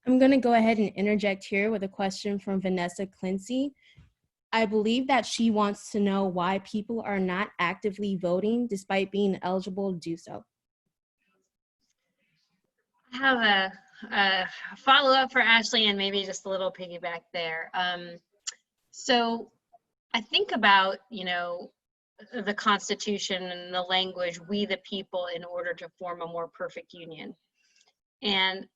I'm going to go ahead and interject here with a question from Vanessa Clincy. I believe that she wants to know why people are not actively voting despite being eligible to do so. I have a follow-up for Ashley and maybe just a little piggyback there. So I think about, the Constitution and the language, we the people, in order to form a more perfect union. And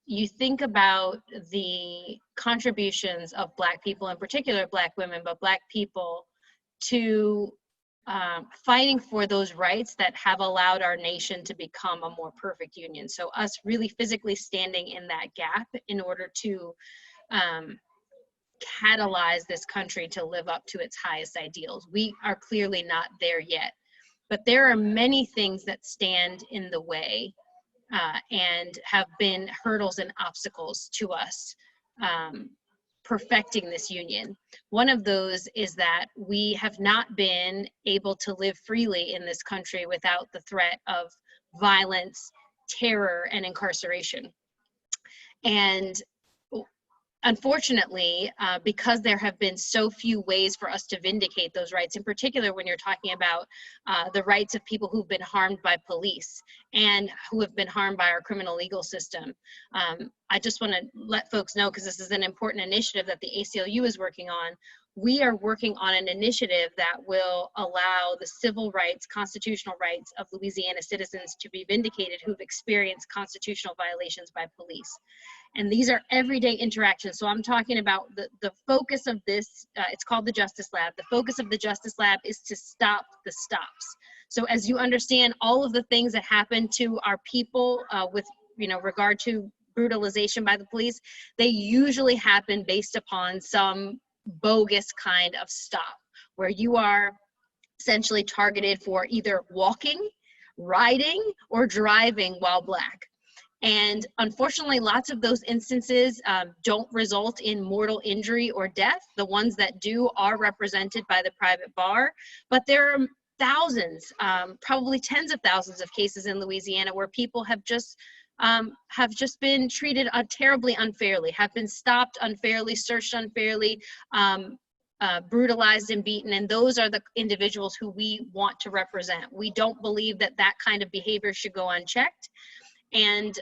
you think about the contributions of Black people, in particular Black women, but Black people, to fighting for those rights that have allowed our nation to become a more perfect union. So us really physically standing in that gap in order to catalyze this country to live up to its highest ideals. We are clearly not there yet, but there are many things that stand in the way and have been hurdles and obstacles to us perfecting this union. One of those is that we have not been able to live freely in this country without the threat of violence, terror, and incarceration. And unfortunately, because there have been so few ways for us to vindicate those rights, in particular when you're talking about the rights of people who've been harmed by police and who have been harmed by our criminal legal system. I just want to let folks know, because this is an important initiative that the ACLU is working on. We are working on an initiative that will allow the civil rights, constitutional rights of Louisiana citizens to be vindicated who've experienced constitutional violations by police. And these are everyday interactions. So I'm talking about the focus of this, it's called the Justice Lab. The focus of the Justice Lab is to stop the stops. So as you understand all of the things that happen to our people with regard to brutalization by the police, they usually happen based upon some bogus kind of stop, where you are essentially targeted for either walking, riding, or driving while Black. And unfortunately, lots of those instances don't result in mortal injury or death. The ones that do are represented by the private bar, but there are thousands, probably tens of thousands of cases in Louisiana where people have just been treated terribly unfairly, have been stopped unfairly, searched unfairly, brutalized and beaten, and those are the individuals who we want to represent. We don't believe that that kind of behavior should go unchecked. And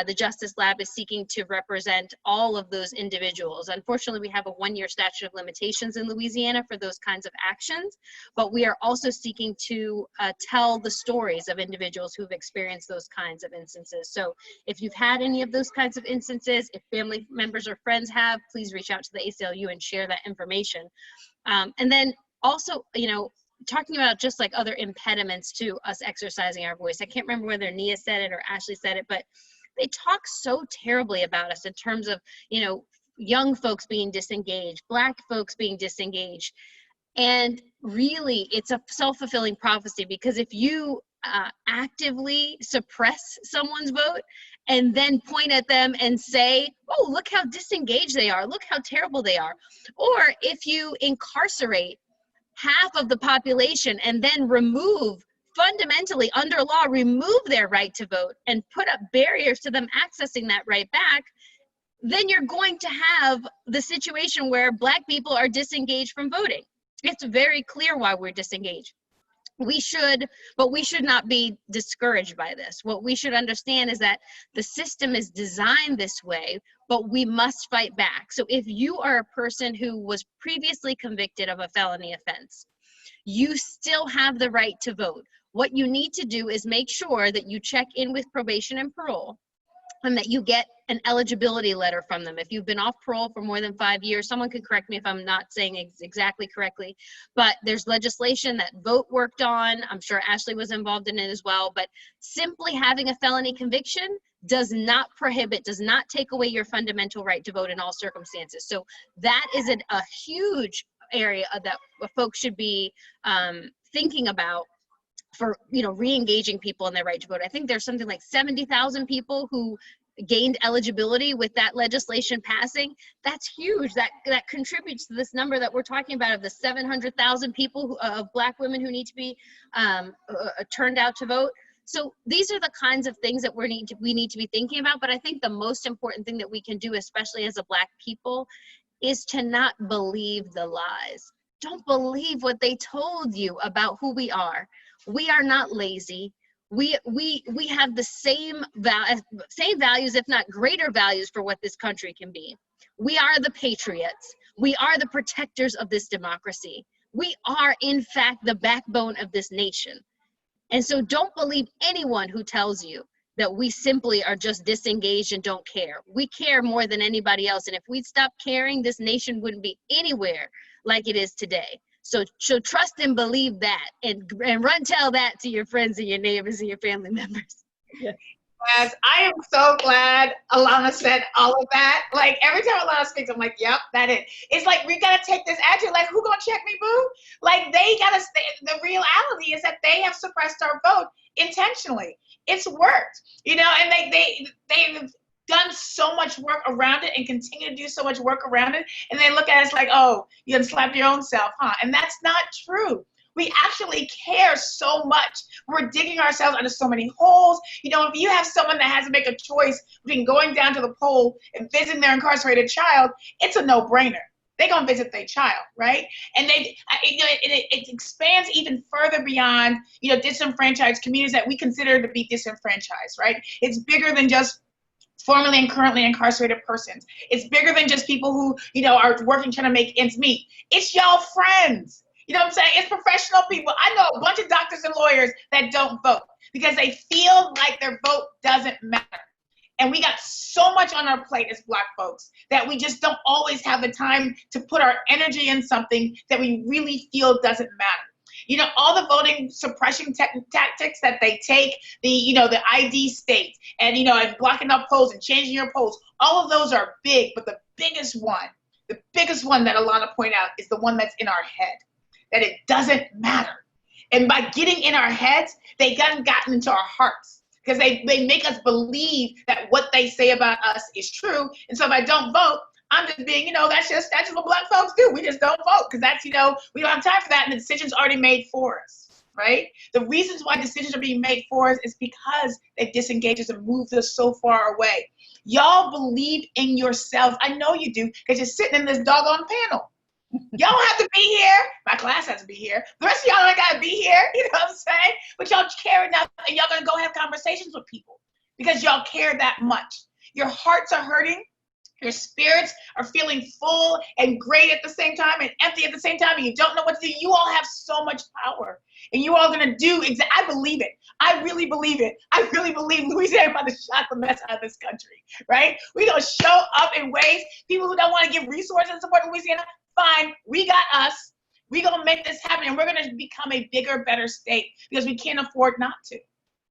the Justice Lab is seeking to represent all of those individuals. Unfortunately, we have a 1-year statute of limitations in Louisiana for those kinds of actions, but we are also seeking to tell the stories of individuals who've experienced those kinds of instances. So if you've had any of those kinds of instances, if family members or friends have, please reach out to the ACLU and share that information. And then also, talking about just like other impediments to us exercising our voice. I can't remember whether Nia said it or Ashley said it, but they talk so terribly about us in terms of, young folks being disengaged, Black folks being disengaged. And really, it's a self-fulfilling prophecy, because if you actively suppress someone's vote and then point at them and say, oh, look how disengaged they are, look how terrible they are. Or if you incarcerate half of the population and then remove fundamentally under law remove their right to vote and put up barriers to them accessing that right back, then you're going to have the situation where Black people are disengaged from voting. It's very clear why we're disengaged. But we should not be discouraged by this. What we should understand is that the system is designed this way, but we must fight back. So if you are a person who was previously convicted of a felony offense, you still have the right to vote. What you need to do is make sure that you check in with probation and parole, and that you get an eligibility letter from them. If you've been off parole for more than 5 years, someone could correct me if I'm not saying exactly correctly, but there's legislation that Vote worked on. I'm sure Ashley was involved in it as well, but simply having a felony conviction does not prohibit, does not take away your fundamental right to vote in all circumstances. So that is a huge area that folks should be thinking about for, re-engaging people in their right to vote. I think there's something like 70,000 people who gained eligibility with that legislation passing. That's huge. That contributes to this number that we're talking about of the 700,000 people of Black women who need to be turned out to vote. So these are the kinds of things that we need to be thinking about. But I think the most important thing that we can do, especially as a Black people, is to not believe the lies. Don't believe what they told you about who we are. We are not lazy. We have the same values, if not greater values, for what this country can be. We are the patriots. We are the protectors of this democracy. We are, in fact, the backbone of this nation. And so don't believe anyone who tells you that we simply are just disengaged and don't care. We care more than anybody else. And if we stopped caring, this nation wouldn't be anywhere like it is today. So trust and believe that, and run tell that to your friends and your neighbors and your family members. Yeah. Yes, I am so glad Alana said all of that. Like every time Alana speaks, I'm like, yep, that it. It's like, we gotta take this attitude. Like, who gonna check me, boo? Like, they gotta stay. The reality is that they have suppressed our vote intentionally. It's worked, and they've done so much work around it and continue to do so much work around it. And they look at us like, oh, you done slapped your own self, huh? And that's not true. We actually care so much. We're digging ourselves into so many holes. If you have someone that has to make a choice between going down to the poll and visiting their incarcerated child, it's a no-brainer. They're gonna visit their child, right? And it expands even further beyond, disenfranchised communities that we consider to be disenfranchised, right? It's bigger than just formerly and currently incarcerated persons. It's bigger than just people who, are working, trying to make ends meet. It's y'all friends. You know what I'm saying? It's professional people. I know a bunch of doctors and lawyers that don't vote because they feel like their vote doesn't matter. And we got so much on our plate as Black folks that we just don't always have the time to put our energy in something that we really feel doesn't matter. All the voting suppression tactics that they take, the ID state and, blocking up polls and changing your polls, all of those are big, but the biggest one that Alana pointed out is the one that's in our head, that it doesn't matter. And by getting in our heads, they gotten into our hearts because they make us believe that what they say about us is true. And so if I don't vote, I'm just being, that's just what Black folks do. We just don't vote because that's, we don't have time for that and the decision's already made for us, right? The reasons why decisions are being made for us is because they disengage us and moved us so far away. Y'all believe in yourselves. I know you do because you're sitting in this doggone panel. Y'all don't have to be here. My class has to be here. The rest of y'all don't got to be here. You know what I'm saying? But y'all care enough and y'all going to go have conversations with people because y'all care that much. Your hearts are hurting. Your spirits are feeling full and great at the same time and empty at the same time, and you don't know what to do. You all have so much power, and you all gonna do I believe it. I really believe it. I really believe Louisiana about to shock the mess out of this country, right? We're gonna show up in ways. People who don't want to give resources and support Louisiana, fine, we got us. We're gonna make this happen, and we're gonna become a bigger, better state because we can't afford not to.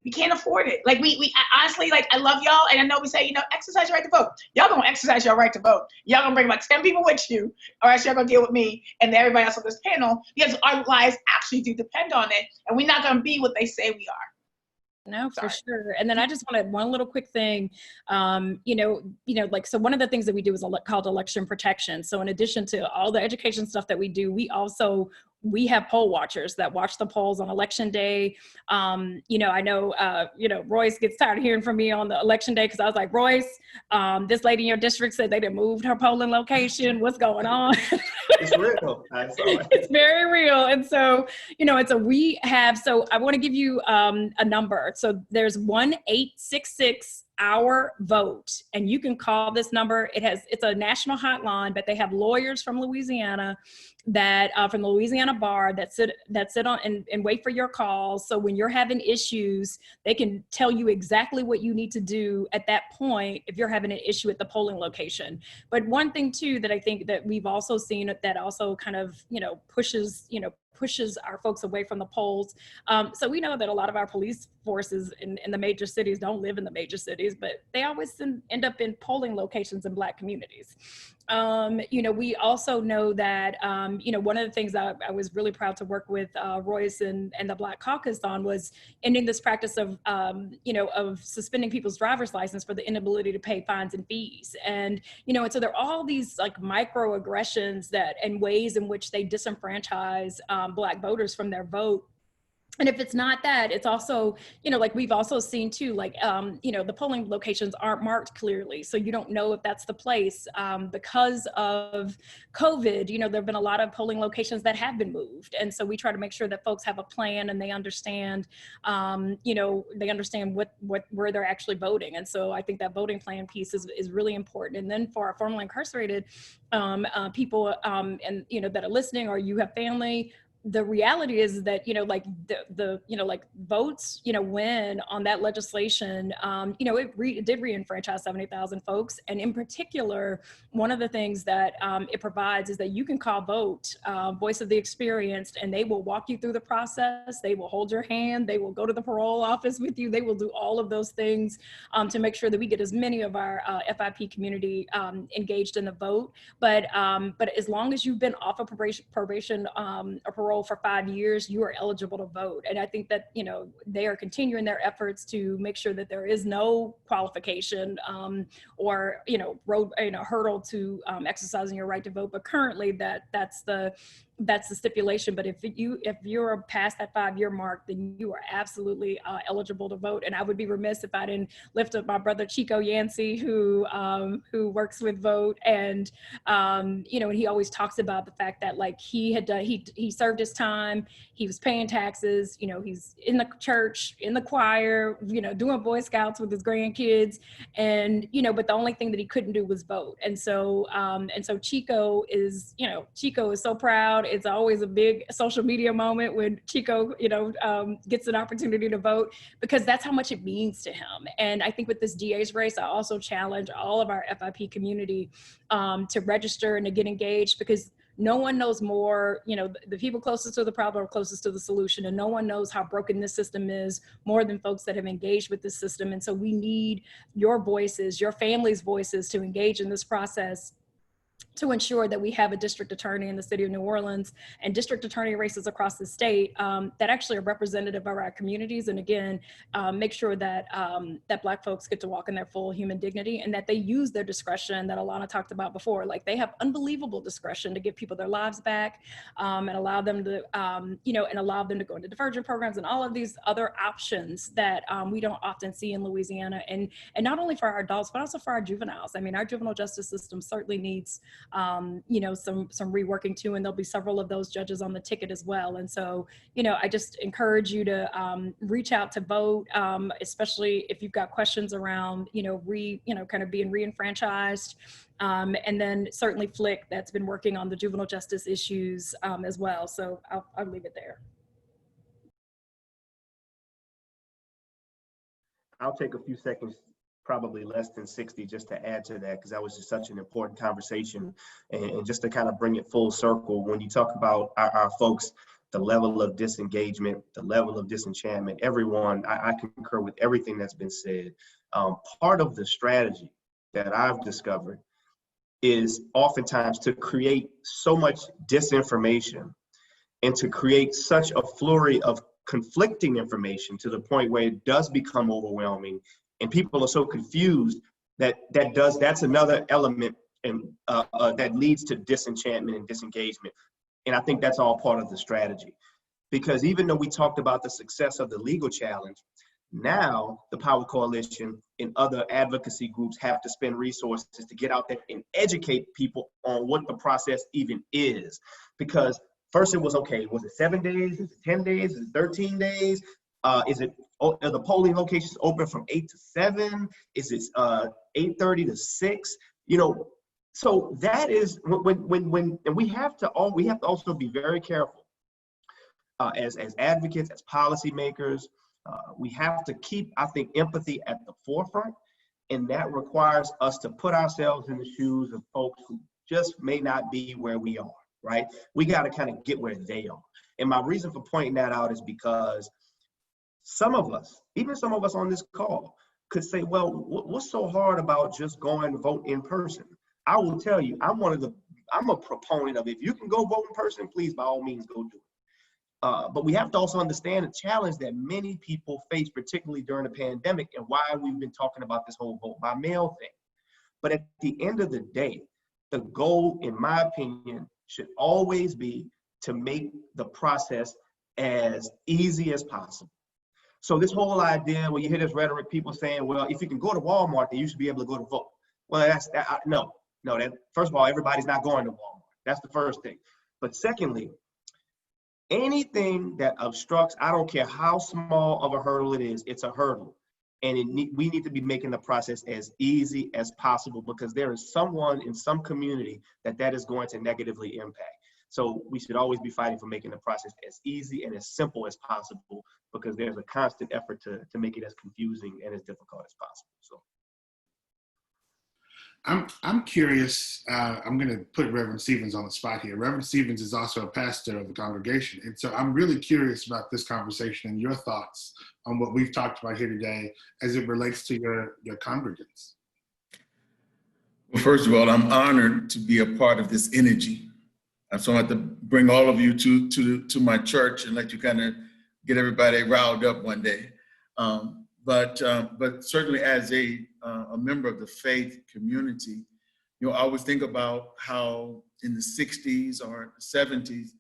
We can't afford it. Like we honestly, like, I love y'all, and I know we say, exercise your right to vote. Y'all gonna exercise your right to vote. Y'all gonna bring about 10 people with you, or else y'all gonna deal with me and everybody else on this panel because our lives actually do depend on it, and we're not gonna be what they say we are. No, Sorry. for sure. And then I just wanted one little quick thing. So one of the things that we do is called election protection. So in addition to all the education stuff that we do, we also we have poll watchers that watch the polls on election day. You know, I know, you know, Royce gets tired of hearing from me on the election day because I was like, Royce, this lady in your district said they done moved her polling location. What's going on? It's real. I saw it. It's very real. And so, you know, it's a, we have, so I want to give you a number. So there's 1-866-OUR-VOTE, and you can call this number. It's a national hotline, but they have lawyers from Louisiana that from the Louisiana bar that sit on and wait for your calls. So when you're having issues, they can tell you exactly what you need to do at that point if you're having an issue at the polling location. But one thing too that I think that we've also seen that also kind of, you know, pushes our folks away from the polls. So we know that a lot of our police forces in the major cities don't live in the major cities, but they always end up in polling locations in Black communities. You know, we also know that, you know, one of the things I was really proud to work with Royce and the Black Caucus on was ending this practice of, you know, of suspending people's driver's license for the inability to pay fines and fees. And, you know, and so there are all these like microaggressions and ways in which they disenfranchise Black voters from their vote. And if it's not that, it's also, you know, like we've also seen too, like, you know, the polling locations aren't marked clearly. So you don't know if that's the place because of COVID. You know, there've been a lot of polling locations that have been moved. And so we try to make sure that folks have a plan and they understand, you know, they understand where they're actually voting. And so I think that voting plan piece is really important. And then for our formerly incarcerated people and, you know, that are listening, or you have family, the reality is that, you know, like the you know, like votes, you know, win on that legislation, you know, it did re-enfranchise 70,000 folks. And in particular, one of the things that it provides is that you can call VOTE, Voice of the Experienced, and they will walk you through the process. They will hold your hand. They will go to the parole office with you. They will do all of those things to make sure that we get as many of our FIP community engaged in the vote. But as long as you've been off of probation or parole for 5 years, you are eligible to vote. And I think that, you know, they are continuing their efforts to make sure that there is no qualification or, you know, hurdle to exercising your right to vote. But currently that's the stipulation. But if you're past that 5-year mark, then you are absolutely eligible to vote. And I would be remiss if I didn't lift up my brother Chico Yancey, who works with VOTE, and you know, and he always talks about the fact that like he served his time, he was paying taxes, you know, he's in the church, in the choir, you know, doing Boy Scouts with his grandkids, and you know, but the only thing that he couldn't do was vote. And so Chico is so proud. It's always a big social media moment when Chico, you know, gets an opportunity to vote, because that's how much it means to him. And I think with this DA's race, I also challenge all of our FIP community to register and to get engaged, because no one knows more, you know, the people closest to the problem are closest to the solution, and no one knows how broken this system is more than folks that have engaged with this system. And so we need your voices, your family's voices, to engage in this process, to ensure that we have a district attorney in the city of New Orleans and district attorney races across the state that actually are representative of our communities. And again, make sure that that Black folks get to walk in their full human dignity, and that they use their discretion that Alana talked about before. Like, they have unbelievable discretion to give people their lives back and allow them to, you know, and allow them to go into diversion programs and all of these other options that we don't often see in Louisiana. And not only for our adults, but also for our juveniles. I mean, our juvenile justice system certainly needs you know, some reworking too, and there'll be several of those judges on the ticket as well. And so, you know, I just encourage you to reach out to VOTE, especially if you've got questions around, you know, kind of being re-enfranchised. And then certainly Flick, that's been working on the juvenile justice issues as well. So I'll leave it there. I'll take a few seconds, probably less than 60, just to add to that, because that was just such an important conversation. And just to kind of bring it full circle, when you talk about our folks, the level of disengagement, the level of disenchantment, everyone, I concur with everything that's been said. Part of the strategy that I've discovered is oftentimes to create so much disinformation and to create such a flurry of conflicting information to the point where it does become overwhelming. And people are so confused that's another element and that leads to disenchantment and disengagement. And I think that's all part of the strategy. Because even though we talked about the success of the legal challenge, now the Power Coalition and other advocacy groups have to spend resources to get out there and educate people on what the process even is. Because first it was, okay, was it 7 days? Is it 10 days? Is it 13 days? Are the polling locations open from 8 to 7? Is it 8:30 to 6? You know, so that is when and we have to also be very careful as advocates, as policymakers. We have to keep, I think, empathy at the forefront, and that requires us to put ourselves in the shoes of folks who just may not be where we are, right? We got to kind of get where they are. And my reason for pointing that out is because some of us, even some of us on this call, could say, well, what's so hard about just going to vote in person? I will tell you, I'm a proponent of, if you can go vote in person, please, by all means, go do it. But we have to also understand the challenge that many people face, particularly during the pandemic, and why we've been talking about this whole vote by mail thing. But at the end of the day, the goal, in my opinion, should always be to make the process as easy as possible. So this whole idea where you hear this rhetoric, people saying, well, if you can go to Walmart, then you should be able to go to vote. Well, no, first of all, everybody's not going to Walmart. That's the first thing. But secondly, anything that obstructs, I don't care how small of a hurdle it is, it's a hurdle. And we need to be making the process as easy as possible, because there is someone in some community that is going to negatively impact. So we should always be fighting for making the process as easy and as simple as possible, because there's a constant effort to make it as confusing and as difficult as possible. So I'm curious. I'm going to put Reverend Stevens on the spot here. Reverend Stevens is also a pastor of the congregation. And so I'm really curious about this conversation and your thoughts on what we've talked about here today as it relates to your congregants. Well, first of all, I'm honored to be a part of this energy. So I have to bring all of you to my church and let you kind of get everybody riled up one day. But certainly as a member of the faith community, I always think about how in the 60s or 70s,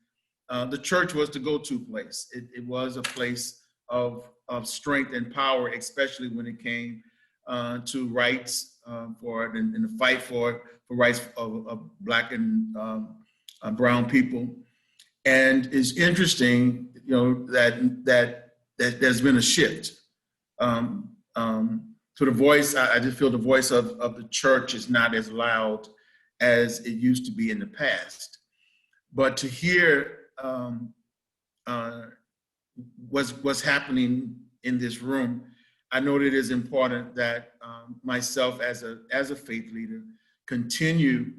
the church was the go-to place. It was a place of strength and power, especially when it came to rights in the fight for rights of Black and brown people. And it's interesting, that there's been a shift. So the voice, I just feel the voice of the church is not as loud as it used to be in the past. But to hear what's happening in this room, I know that it is important that myself as a faith leader continue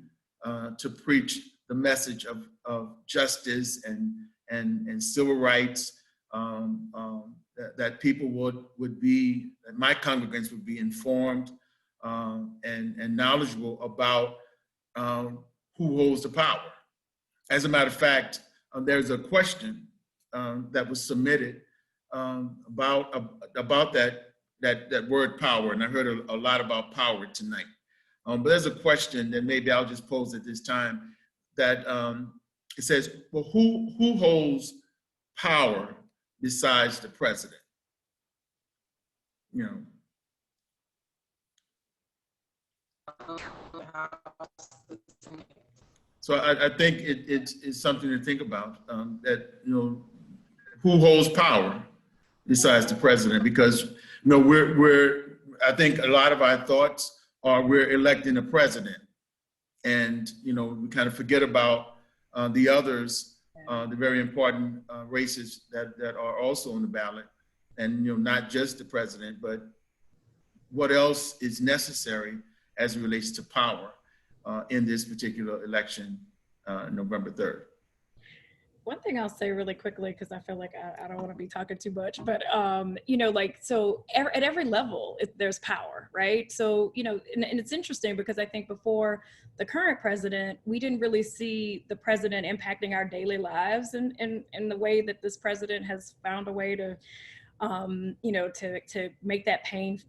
to preach the message of justice and civil rights, that people would be, that my congregants would be informed and knowledgeable about who holds the power. As a matter of fact, there's a question that was submitted about that word power, and I heard a lot about power tonight. But there's a question that maybe I'll just pose at this time, that it says, well, who holds power besides the president? So I think it's something to think about, that, who holds power besides the president? Because, I think a lot of our thoughts are we're electing a president, and, we kind of forget about the others, the very important races that are also on the ballot, and, not just the president, but what else is necessary as it relates to power in this particular election, November 3rd. One thing I'll say really quickly, because I feel like I don't want to be talking too much, but at every level, there's power, right? So, and it's interesting because I think before the current president, we didn't really see the president impacting our daily lives in the way that this president has found a way to you know, to make that pain,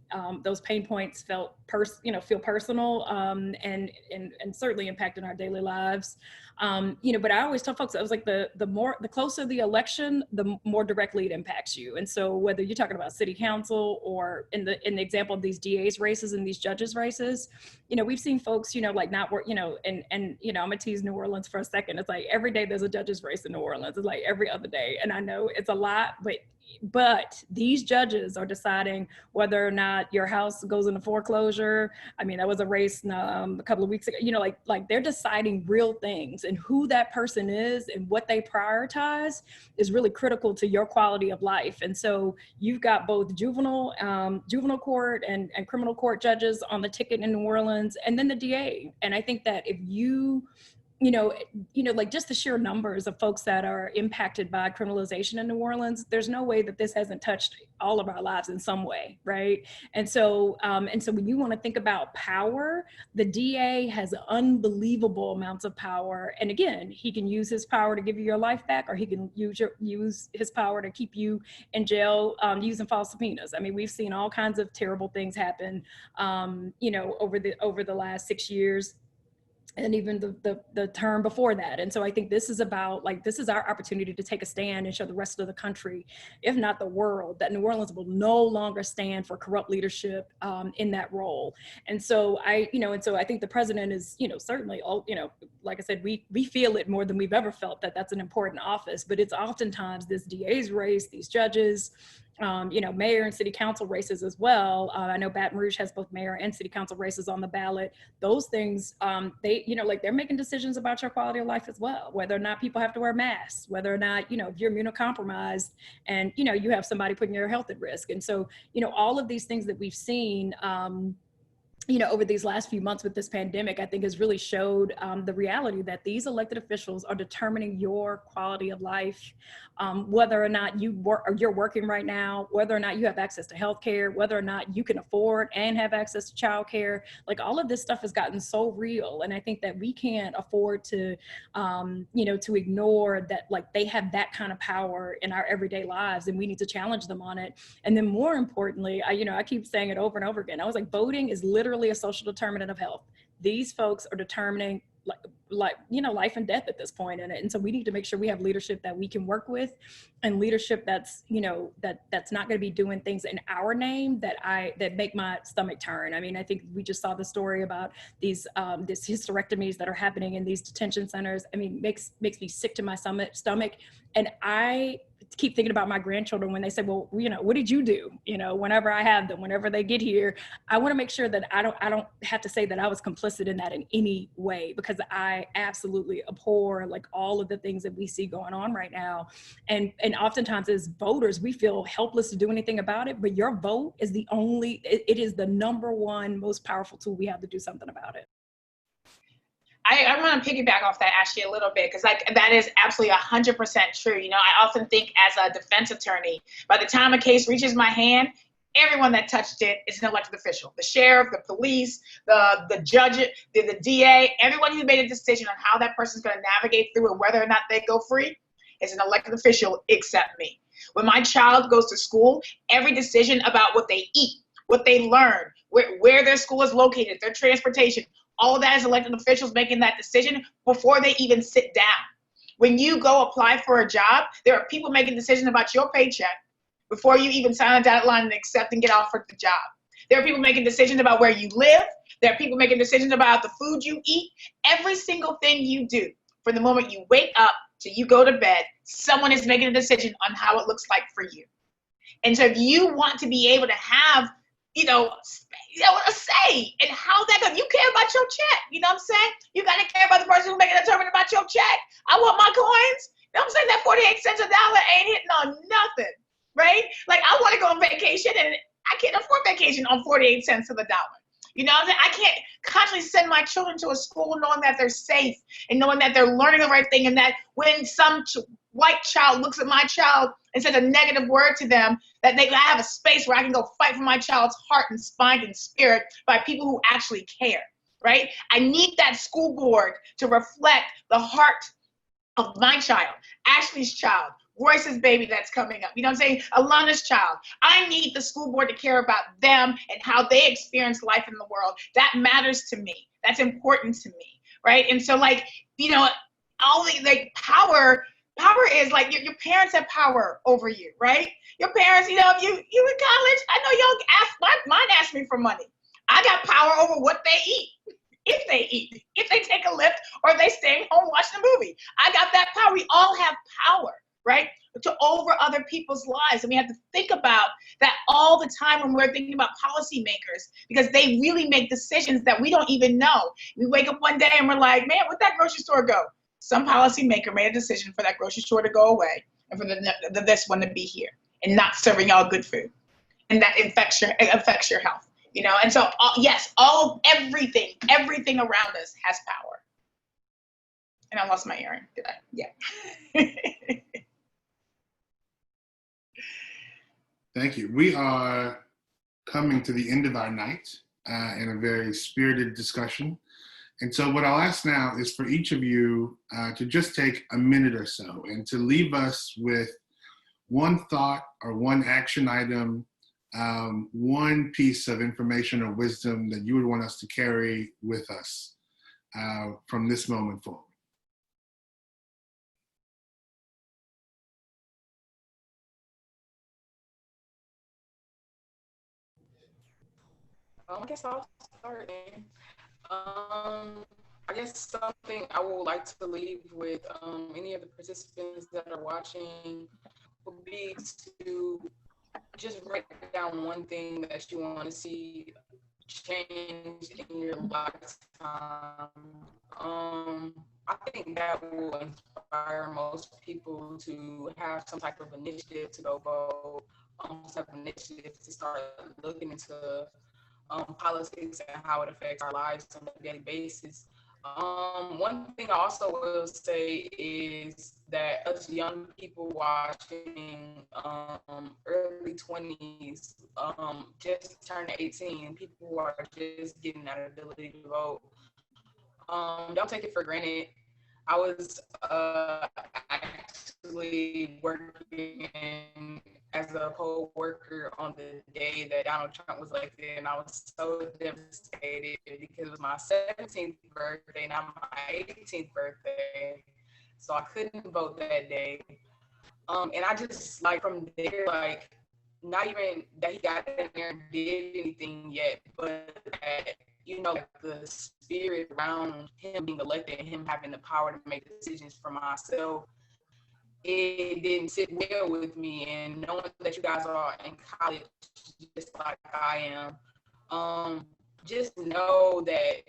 those pain points feel personal, and certainly impacting our daily lives. You know, but I always tell folks, I was like, the closer the election, the more directly it impacts you. And so whether you're talking about city council or in the example of these DAs races and these judges races, you know, we've seen folks, you know, like not work, you know, and you know, I'm gonna tease New Orleans for a second. It's like every day there's a judges race in New Orleans. It's like every other day. And I know it's a lot, but these judges are deciding whether or not your house goes into foreclosure. I mean, that was a race a couple of weeks ago, you know, like they're deciding real things, and who that person is and what they prioritize is really critical to your quality of life. And so you've got both juvenile court and criminal court judges on the ticket in New Orleans, and then the DA. And I think that if you know, like just the sheer numbers of folks that are impacted by criminalization in New Orleans, there's no way that this hasn't touched all of our lives in some way, right? And so when you want to think about power, the DA has unbelievable amounts of power. And again, he can use his power to give you your life back, or he can use his power to keep you in jail using false subpoenas. I mean, we've seen all kinds of terrible things happen, you know, over the last 6 years. And even the term before that. And so I think this is about, like, this is our opportunity to take a stand and show the rest of the country, if not the world, that New Orleans will no longer stand for corrupt leadership in that role. And so I think the president is, you know, certainly, you know, like I said, we feel it more than we've ever felt that that's an important office, but it's oftentimes this DA's race, these judges, you know, mayor and city council races as well. I know Baton Rouge has both mayor and city council races on the ballot. Those things, they, you know, like they're making decisions about your quality of life as well, whether or not people have to wear masks, whether or not, you know, if you're immunocompromised and, you know, you have somebody putting your health at risk. And so, you know, all of these things that we've seen, you know, over these last few months with this pandemic, I think has really showed the reality that these elected officials are determining your quality of life, whether or not you're working right now, whether or not you have access to healthcare, whether or not you can afford and have access to childcare. Like, all of this stuff has gotten so real. And I think that we can't afford to, you know, to ignore that, like, they have that kind of power in our everyday lives, and we need to challenge them on it. And then more importantly, I keep saying it over and over again. I was like, voting is literally a social determinant of health. These folks are determining like you know, life and death at this point in it. And so we need to make sure we have leadership that we can work with, and leadership that's, you know, that's not going to be doing things in our name that make my stomach turn. I mean, I think we just saw the story about these hysterectomies that are happening in these detention centers. I mean, makes me sick to my stomach. And I keep thinking about my grandchildren when they say, well, you know, what did you do? You know, whenever I have them, whenever they get here, I want to make sure that I don't have to say that I was complicit in that in any way, because I absolutely abhor, like, all of the things that we see going on right now. And oftentimes as voters, we feel helpless to do anything about it, but your vote is it is the number one most powerful tool we have to do something about it. I want to piggyback off that actually a little bit, because that is absolutely 100% true. You know, I often think as a defense attorney, by the time a case reaches my hand, everyone that touched it is an elected official. The sheriff, the police, the judge, the DA, everyone who made a decision on how that person's going to navigate through and whether or not they go free is an elected official, except me. When my child goes to school, every decision about what they eat, what they learn, where their school is located, their transportation, all of that is elected officials making that decision before they even sit down. When you go apply for a job, there are people making decisions about your paycheck before you even sign a dotted line and accept and get offered the job. There are people making decisions about where you live. There are people making decisions about the food you eat. Every single thing you do, from the moment you wake up till you go to bed, someone is making a decision on how it looks like for you. And so if you want to be able to have, a say in how that goes, you care about your check. You know what I'm saying? You got to care about the person who's making a determination about your check. I want my coins. You know what I'm saying? That 48 cents a dollar ain't hitting on nothing, right? Like, I want to go on vacation, and I can't afford vacation on 48 cents to the dollar. You know what I'm saying? I can't constantly send my children to a school knowing that they're safe and knowing that they're learning the right thing, and that when some white child looks at my child and says a negative word to them, that I have a space where I can go fight for my child's heart and spine and spirit by people who actually care, right? I need that school board to reflect the heart of my child, Ashley's child, Royce's baby that's coming up. You know what I'm saying? Alana's child. I need the school board to care about them and how they experience life in the world. That matters to me. That's important to me, right? And so, like, you know, all the like power is like your parents have power over you, right? Your parents, you know, if you in college, I know y'all mine ask me for money. I got power over what they eat. If they take a lift or if they stay home watching a movie. I got that power. We all have power, right? To over other people's lives. And we have to think about that all the time when we're thinking about policymakers, because they really make decisions that we don't even know. We wake up one day and we're like, man, where'd that grocery store go? Some policymaker made a decision for that grocery store to go away and for this one to be here and not serving y'all good food. And that affects your health. You know, and so yes, everything around us has power. And I lost my earring, did I? Yeah. Thank you. We are coming to the end of our night in a very spirited discussion. And so what I'll ask now is for each of you to just take a minute or so and to leave us with one thought or one action item, one piece of information or wisdom that you would want us to carry with us from this moment forward. I guess I'll start then. I guess something I would like to leave with any of the participants that are watching would be to just write down one thing that you want to see change in your lifetime. I think that will inspire most people to have some type of initiative to go vote, some type of initiative to start looking into politics and how it affects our lives on a daily basis. One thing I also will say is that us young people watching early 20s, just turned 18, people who are just getting that ability to vote, don't take it for granted. I was actually working as a poll worker on the day that Donald Trump was elected, and I was so devastated because it was my 17th birthday, not my 18th birthday, so I couldn't vote that day. And I just, like, from there, like, not even that he got in there and did anything yet, but that, you know, like, the spirit around him being elected and him having the power to make decisions for myself, it didn't sit well with me. And knowing that you guys are in college just like I am, just know that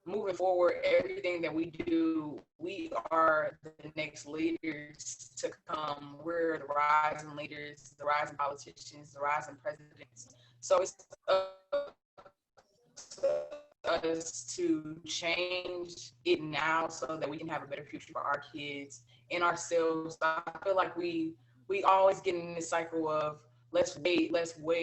moving forward, everything that we do, we are the next leaders to come. We're the rising leaders, the rising politicians, the rising presidents. So it's up to us to change it now so that we can have a better future for our kids and ourselves. I feel like we always get in this cycle of let's wait,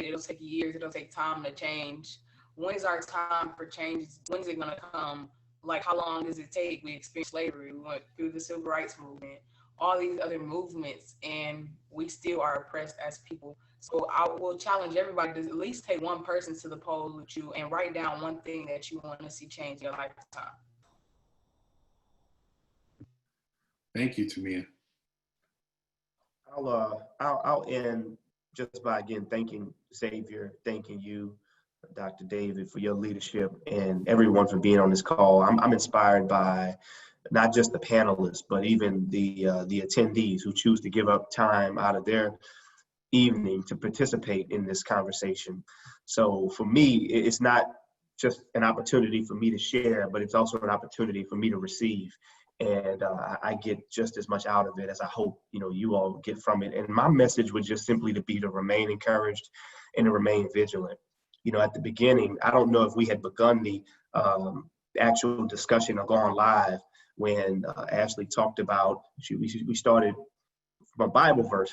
it'll take years, it'll take time to change. When is our time for change? When is it gonna come? Like, how long does it take? We experienced slavery, we went through the civil rights movement, all these other movements, and we still are oppressed as people. So I will challenge everybody to at least take one person to the polls with you and write down one thing that you want to see change in your lifetime. Thank you, Tamia. I'll end just by again thanking Xavier, thanking you, Dr. David, for your leadership, and everyone for being on this call. I'm inspired by not just the panelists, but even the attendees who choose to give up time out of their evening to participate in this conversation. So for me, it's not just an opportunity for me to share, but it's also an opportunity for me to receive. And I get just as much out of it as I hope, you all get from it. And my message would just simply to be to remain encouraged and to remain vigilant. At the beginning, I don't know if we had begun the actual discussion or gone live when Ashley talked about, we started from a Bible verse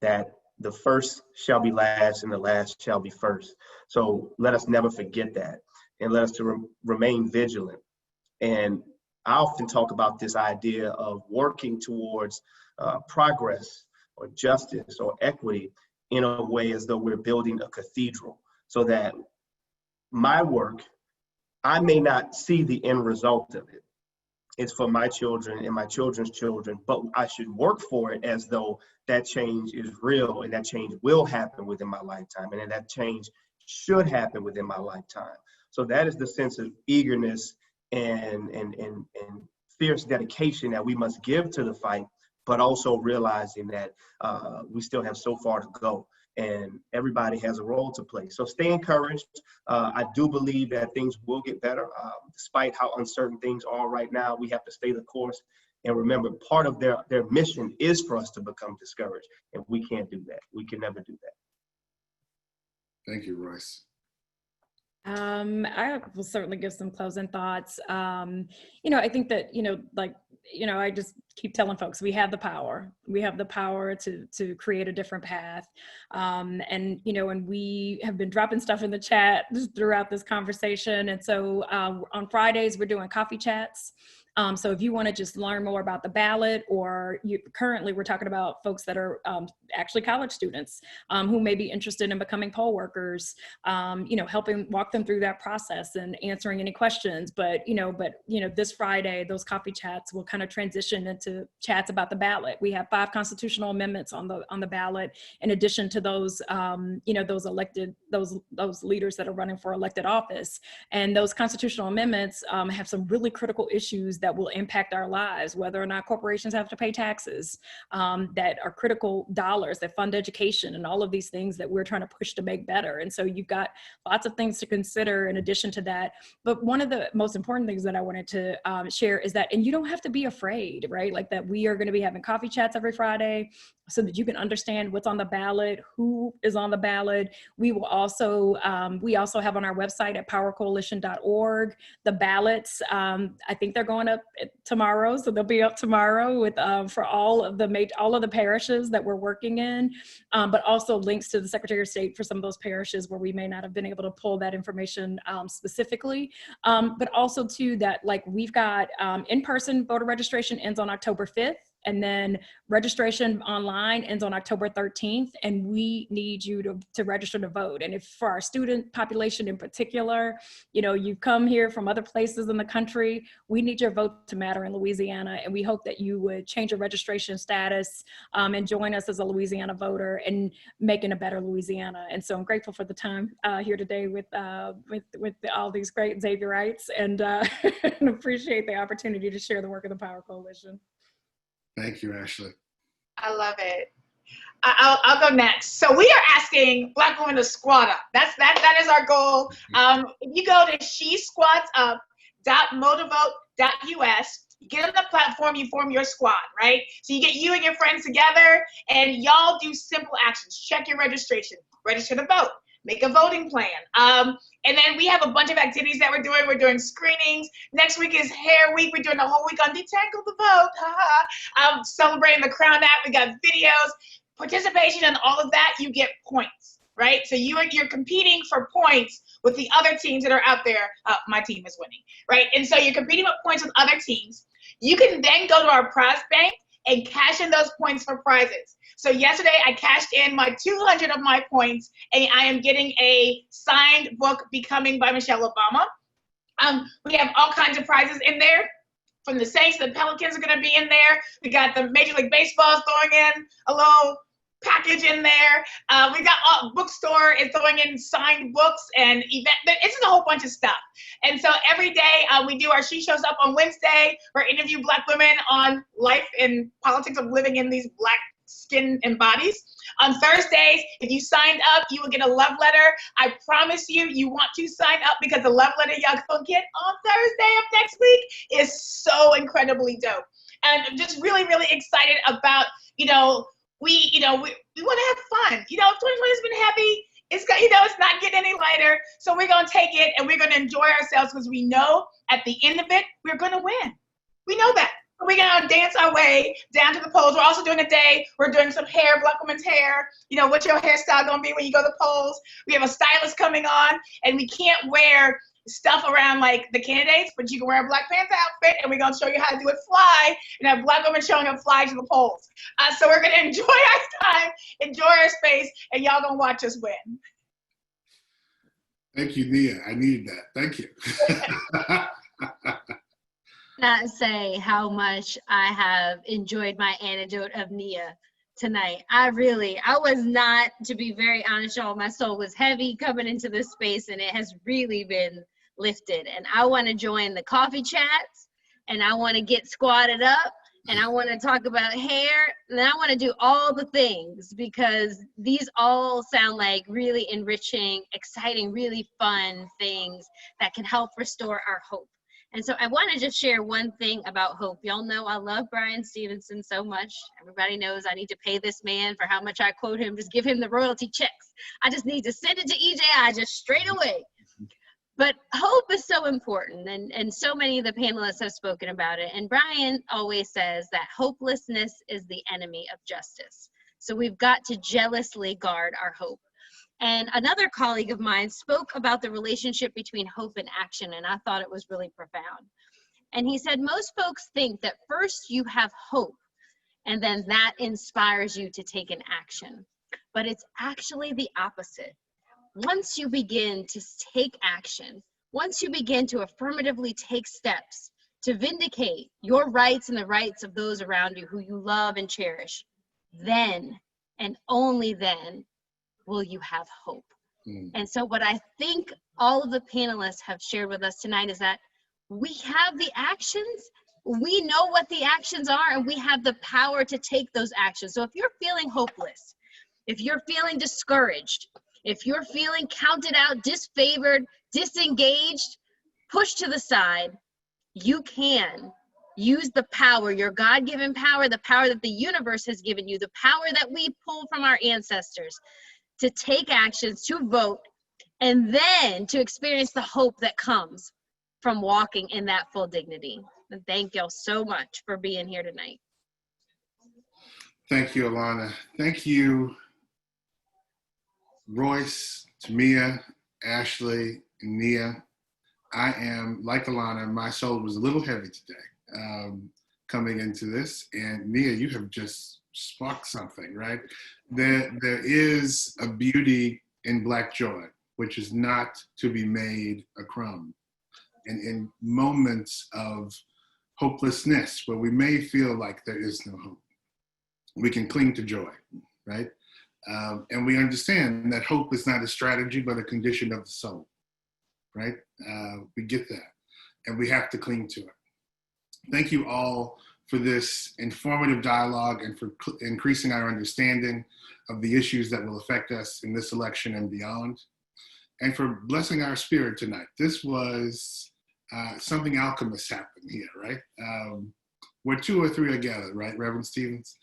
that the first shall be last and the last shall be first. So let us never forget that, and let us to remain vigilant. And I often talk about this idea of working towards progress or justice or equity in a way as though we're building a cathedral, so that my work, I may not see the end result of it. It's for my children and my children's children, but I should work for it as though that change is real and that change will happen within my lifetime, and that change should happen within my lifetime. So that is the sense of eagerness and fierce dedication that we must give to the fight, but also realizing that we still have so far to go and everybody has a role to play. So stay encouraged. I do believe that things will get better. Despite how uncertain things are right now, we have to stay the course. And remember, part of their mission is for us to become discouraged, and we can't do that. We can never do that. Thank you, Royce. I will certainly give some closing thoughts. I think that, I just keep telling folks, we have the power. We have the power to create a different path. And we have been dropping stuff in the chat throughout this conversation. And so on Fridays, we're doing coffee chats. So if you want to just learn more about the ballot, or currently we're talking about folks that are actually college students who may be interested in becoming poll workers, helping walk them through that process and answering any questions. But this Friday, those coffee chats will kind of transition into chats about the ballot. We have 5 constitutional amendments on the ballot, in addition to those, those elected, those leaders that are running for elected office. And those constitutional amendments have some really critical issues that will impact our lives, whether or not corporations have to pay taxes, that are critical dollars that fund education, and all of these things that we're trying to push to make better. And so you've got lots of things to consider in addition to that. But one of the most important things that I wanted to share is that, and you don't have to be afraid, right? Like that we are going to be having coffee chats every Friday so that you can understand what's on the ballot, who is on the ballot. We will also, have on our website at powercoalition.org, the ballots. I think they're going up tomorrow, so they'll be up tomorrow with for all of the parishes that we're working in, but also links to the Secretary of State for some of those parishes where we may not have been able to pull that information specifically, but also too that we've got in-person voter registration ends on October 5th. And then registration online ends on October 13th, and we need you to register to vote. And if for our student population in particular, you've come here from other places in the country, we need your vote to matter in Louisiana. And we hope that you would change your registration status and join us as a Louisiana voter and making a better Louisiana. And so I'm grateful for the time here today with all these great Xavierites, and appreciate the opportunity to share the work of the Power Coalition. Thank you, Ashley. I love it. I'll go next. So we are asking Black women to squat up. That is our goal. If you go to shesquatsup.motivote.us, you get on the platform, you form your squad, right? So you get you and your friends together, and y'all do simple actions. Check your registration, register to vote, make a voting plan. And then we have a bunch of activities that we're doing. We're doing screenings. Next week is Hair Week. We're doing a whole week on Detangle the Vote. Celebrating the Crown Act. We got videos, participation, and all of that. You get points, right? So you're competing for points with the other teams that are out there. My team is winning, right? And so you're competing with points with other teams. You can then go to our prize bank and cash in those points for prizes. So yesterday I cashed in my 200 of my points, and I am getting a signed book, Becoming by Michelle Obama. We have all kinds of prizes in there. From the Saints, the Pelicans are gonna be in there. We got the Major League Baseball throwing in a little package in there. We got a bookstore is throwing in signed books and event. It's just a whole bunch of stuff. And so every day we do our She Shows Up on Wednesday, where interview Black women on life and politics of living in these Black skin and bodies. On Thursdays, if you signed up, you will get a love letter. I promise you, you want to sign up, because the love letter y'all gonna get on Thursday of next week is so incredibly dope. And I'm just really, really excited about, we want to have fun. 2020 has been heavy. It's got, it's not getting any lighter. So we're going to take it and we're going to enjoy ourselves, because we know at the end of it, we're going to win. We know that. We're going to dance our way down to the polls. We're also doing a day. We're doing some hair, Black women's hair. What's your hairstyle going to be when you go to the polls? We have a stylist coming on, and we can't wear stuff around like the candidates, but you can wear a Black Panther outfit, and we're gonna show you how to do it fly, and have Black women showing up fly to the polls. So we're gonna enjoy our time, enjoy our space, and y'all gonna watch us win. Thank you, Nia. I needed that. Thank you. Not say how much I have enjoyed my anecdote of Nia tonight. I was not, to be very honest, y'all, my soul was heavy coming into this space, and it has really been lifted. And I want to join the coffee chats, and I want to get squatted up, and I want to talk about hair, and I want to do all the things, because these all sound like really enriching, exciting, really fun things that can help restore our hope. And so I want to just share one thing about hope. Y'all know I love Bryan Stevenson so much. Everybody knows I need to pay this man for how much I quote him. Just give him the royalty checks. I just need to send it to EJI just straight away. But hope is so important, and so many of the panelists have spoken about it. And Bryan always says that hopelessness is the enemy of justice. So we've got to jealously guard our hope. And another colleague of mine spoke about the relationship between hope and action, and I thought it was really profound. And he said, most folks think that first you have hope, and then that inspires you to take an action. But it's actually the opposite. Once you begin to take action, once you begin to affirmatively take steps to vindicate your rights and the rights of those around you who you love and cherish, then, and only then, will you have hope. And so what I think all of the panelists have shared with us tonight is that we have the actions, we know what the actions are, and we have the power to take those actions. So if you're feeling hopeless, if you're feeling discouraged, if you're feeling counted out, disfavored, disengaged, pushed to the side, you can use the power, your God-given power, the power that the universe has given you, the power that we pull from our ancestors, to take actions, to vote, and then to experience the hope that comes from walking in that full dignity. And thank y'all so much for being here tonight. Thank you, Alana. Thank you, Royce, Tamia, Ashley, and Nia. I am, like Alana, my soul was a little heavy today coming into this. And Nia, you have just sparked something, right? There is a beauty in Black joy, which is not to be made a crumb. And in moments of hopelessness, where we may feel like there is no hope, we can cling to joy, right? And we understand that hope is not a strategy, but a condition of the soul, right? We get that, and we have to cling to it. Thank you all for this informative dialogue and for increasing our understanding of the issues that will affect us in this election and beyond, and for blessing our spirit tonight. This was something alchemist happened here, right? Where two or three are gathered, right, Reverend Stevens?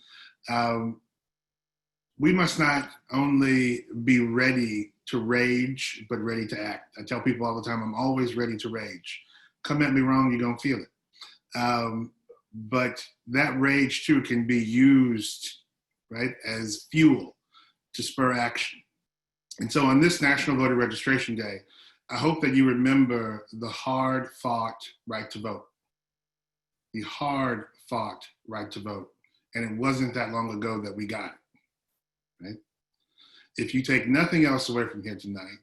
We must not only be ready to rage, but ready to act. I tell people all the time, I'm always ready to rage. Come at me wrong, you don't feel it. But that rage too can be used, right, as fuel to spur action. And so on this National Voter Registration Day, I hope that you remember the hard-fought right to vote. The hard-fought right to vote. And it wasn't that long ago that we got it, right? If you take nothing else away from here tonight,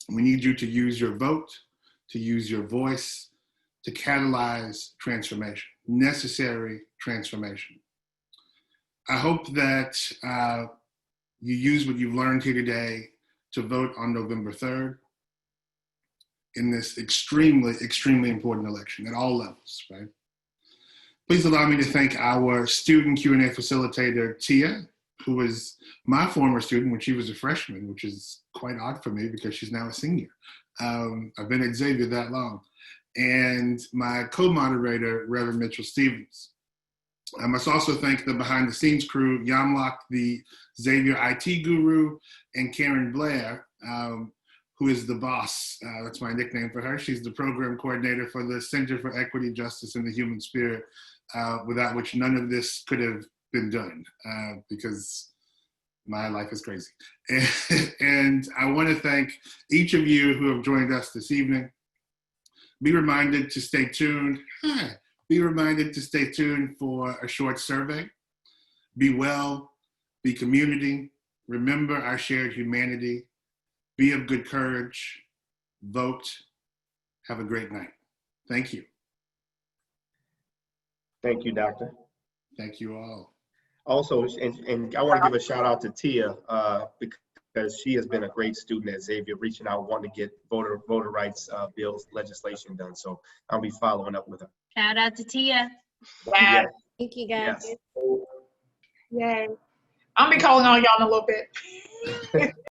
we need you to use your vote, to use your voice, to catalyze transformation, necessary transformation. I hope that you use what you've learned here today to vote on November 3rd in this extremely, extremely important election at all levels, right? Please allow me to thank our student Q&A facilitator, Tia, who was my former student when she was a freshman, which is quite odd for me because she's now a senior. I've been at Xavier that long. And my co-moderator, Reverend Mitchell Stevens. I must also thank the behind-the-scenes crew, Yamlak, the Xavier IT guru, and Karen Blair, who is the boss. That's my nickname for her. She's the program coordinator for the Center for Equity, Justice, and the Human Spirit, without which none of this could have been done, because my life is crazy. And I want to thank each of you who have joined us this evening. Be reminded to stay tuned. Be reminded to stay tuned for a short survey. Be well, be community. Remember our shared humanity. Be of good courage. Vote. Have a great night. Thank you. Thank you, Doctor. Thank you all. Also, and I want to give a shout out to Tia because she has been a great student at Xavier, reaching out, wanting to get voter rights bills legislation done. So I'll be following up with her. Shout out to Tia. Yeah. Thank you, guys. Yes. Yay. I'll be calling on y'all in a little bit.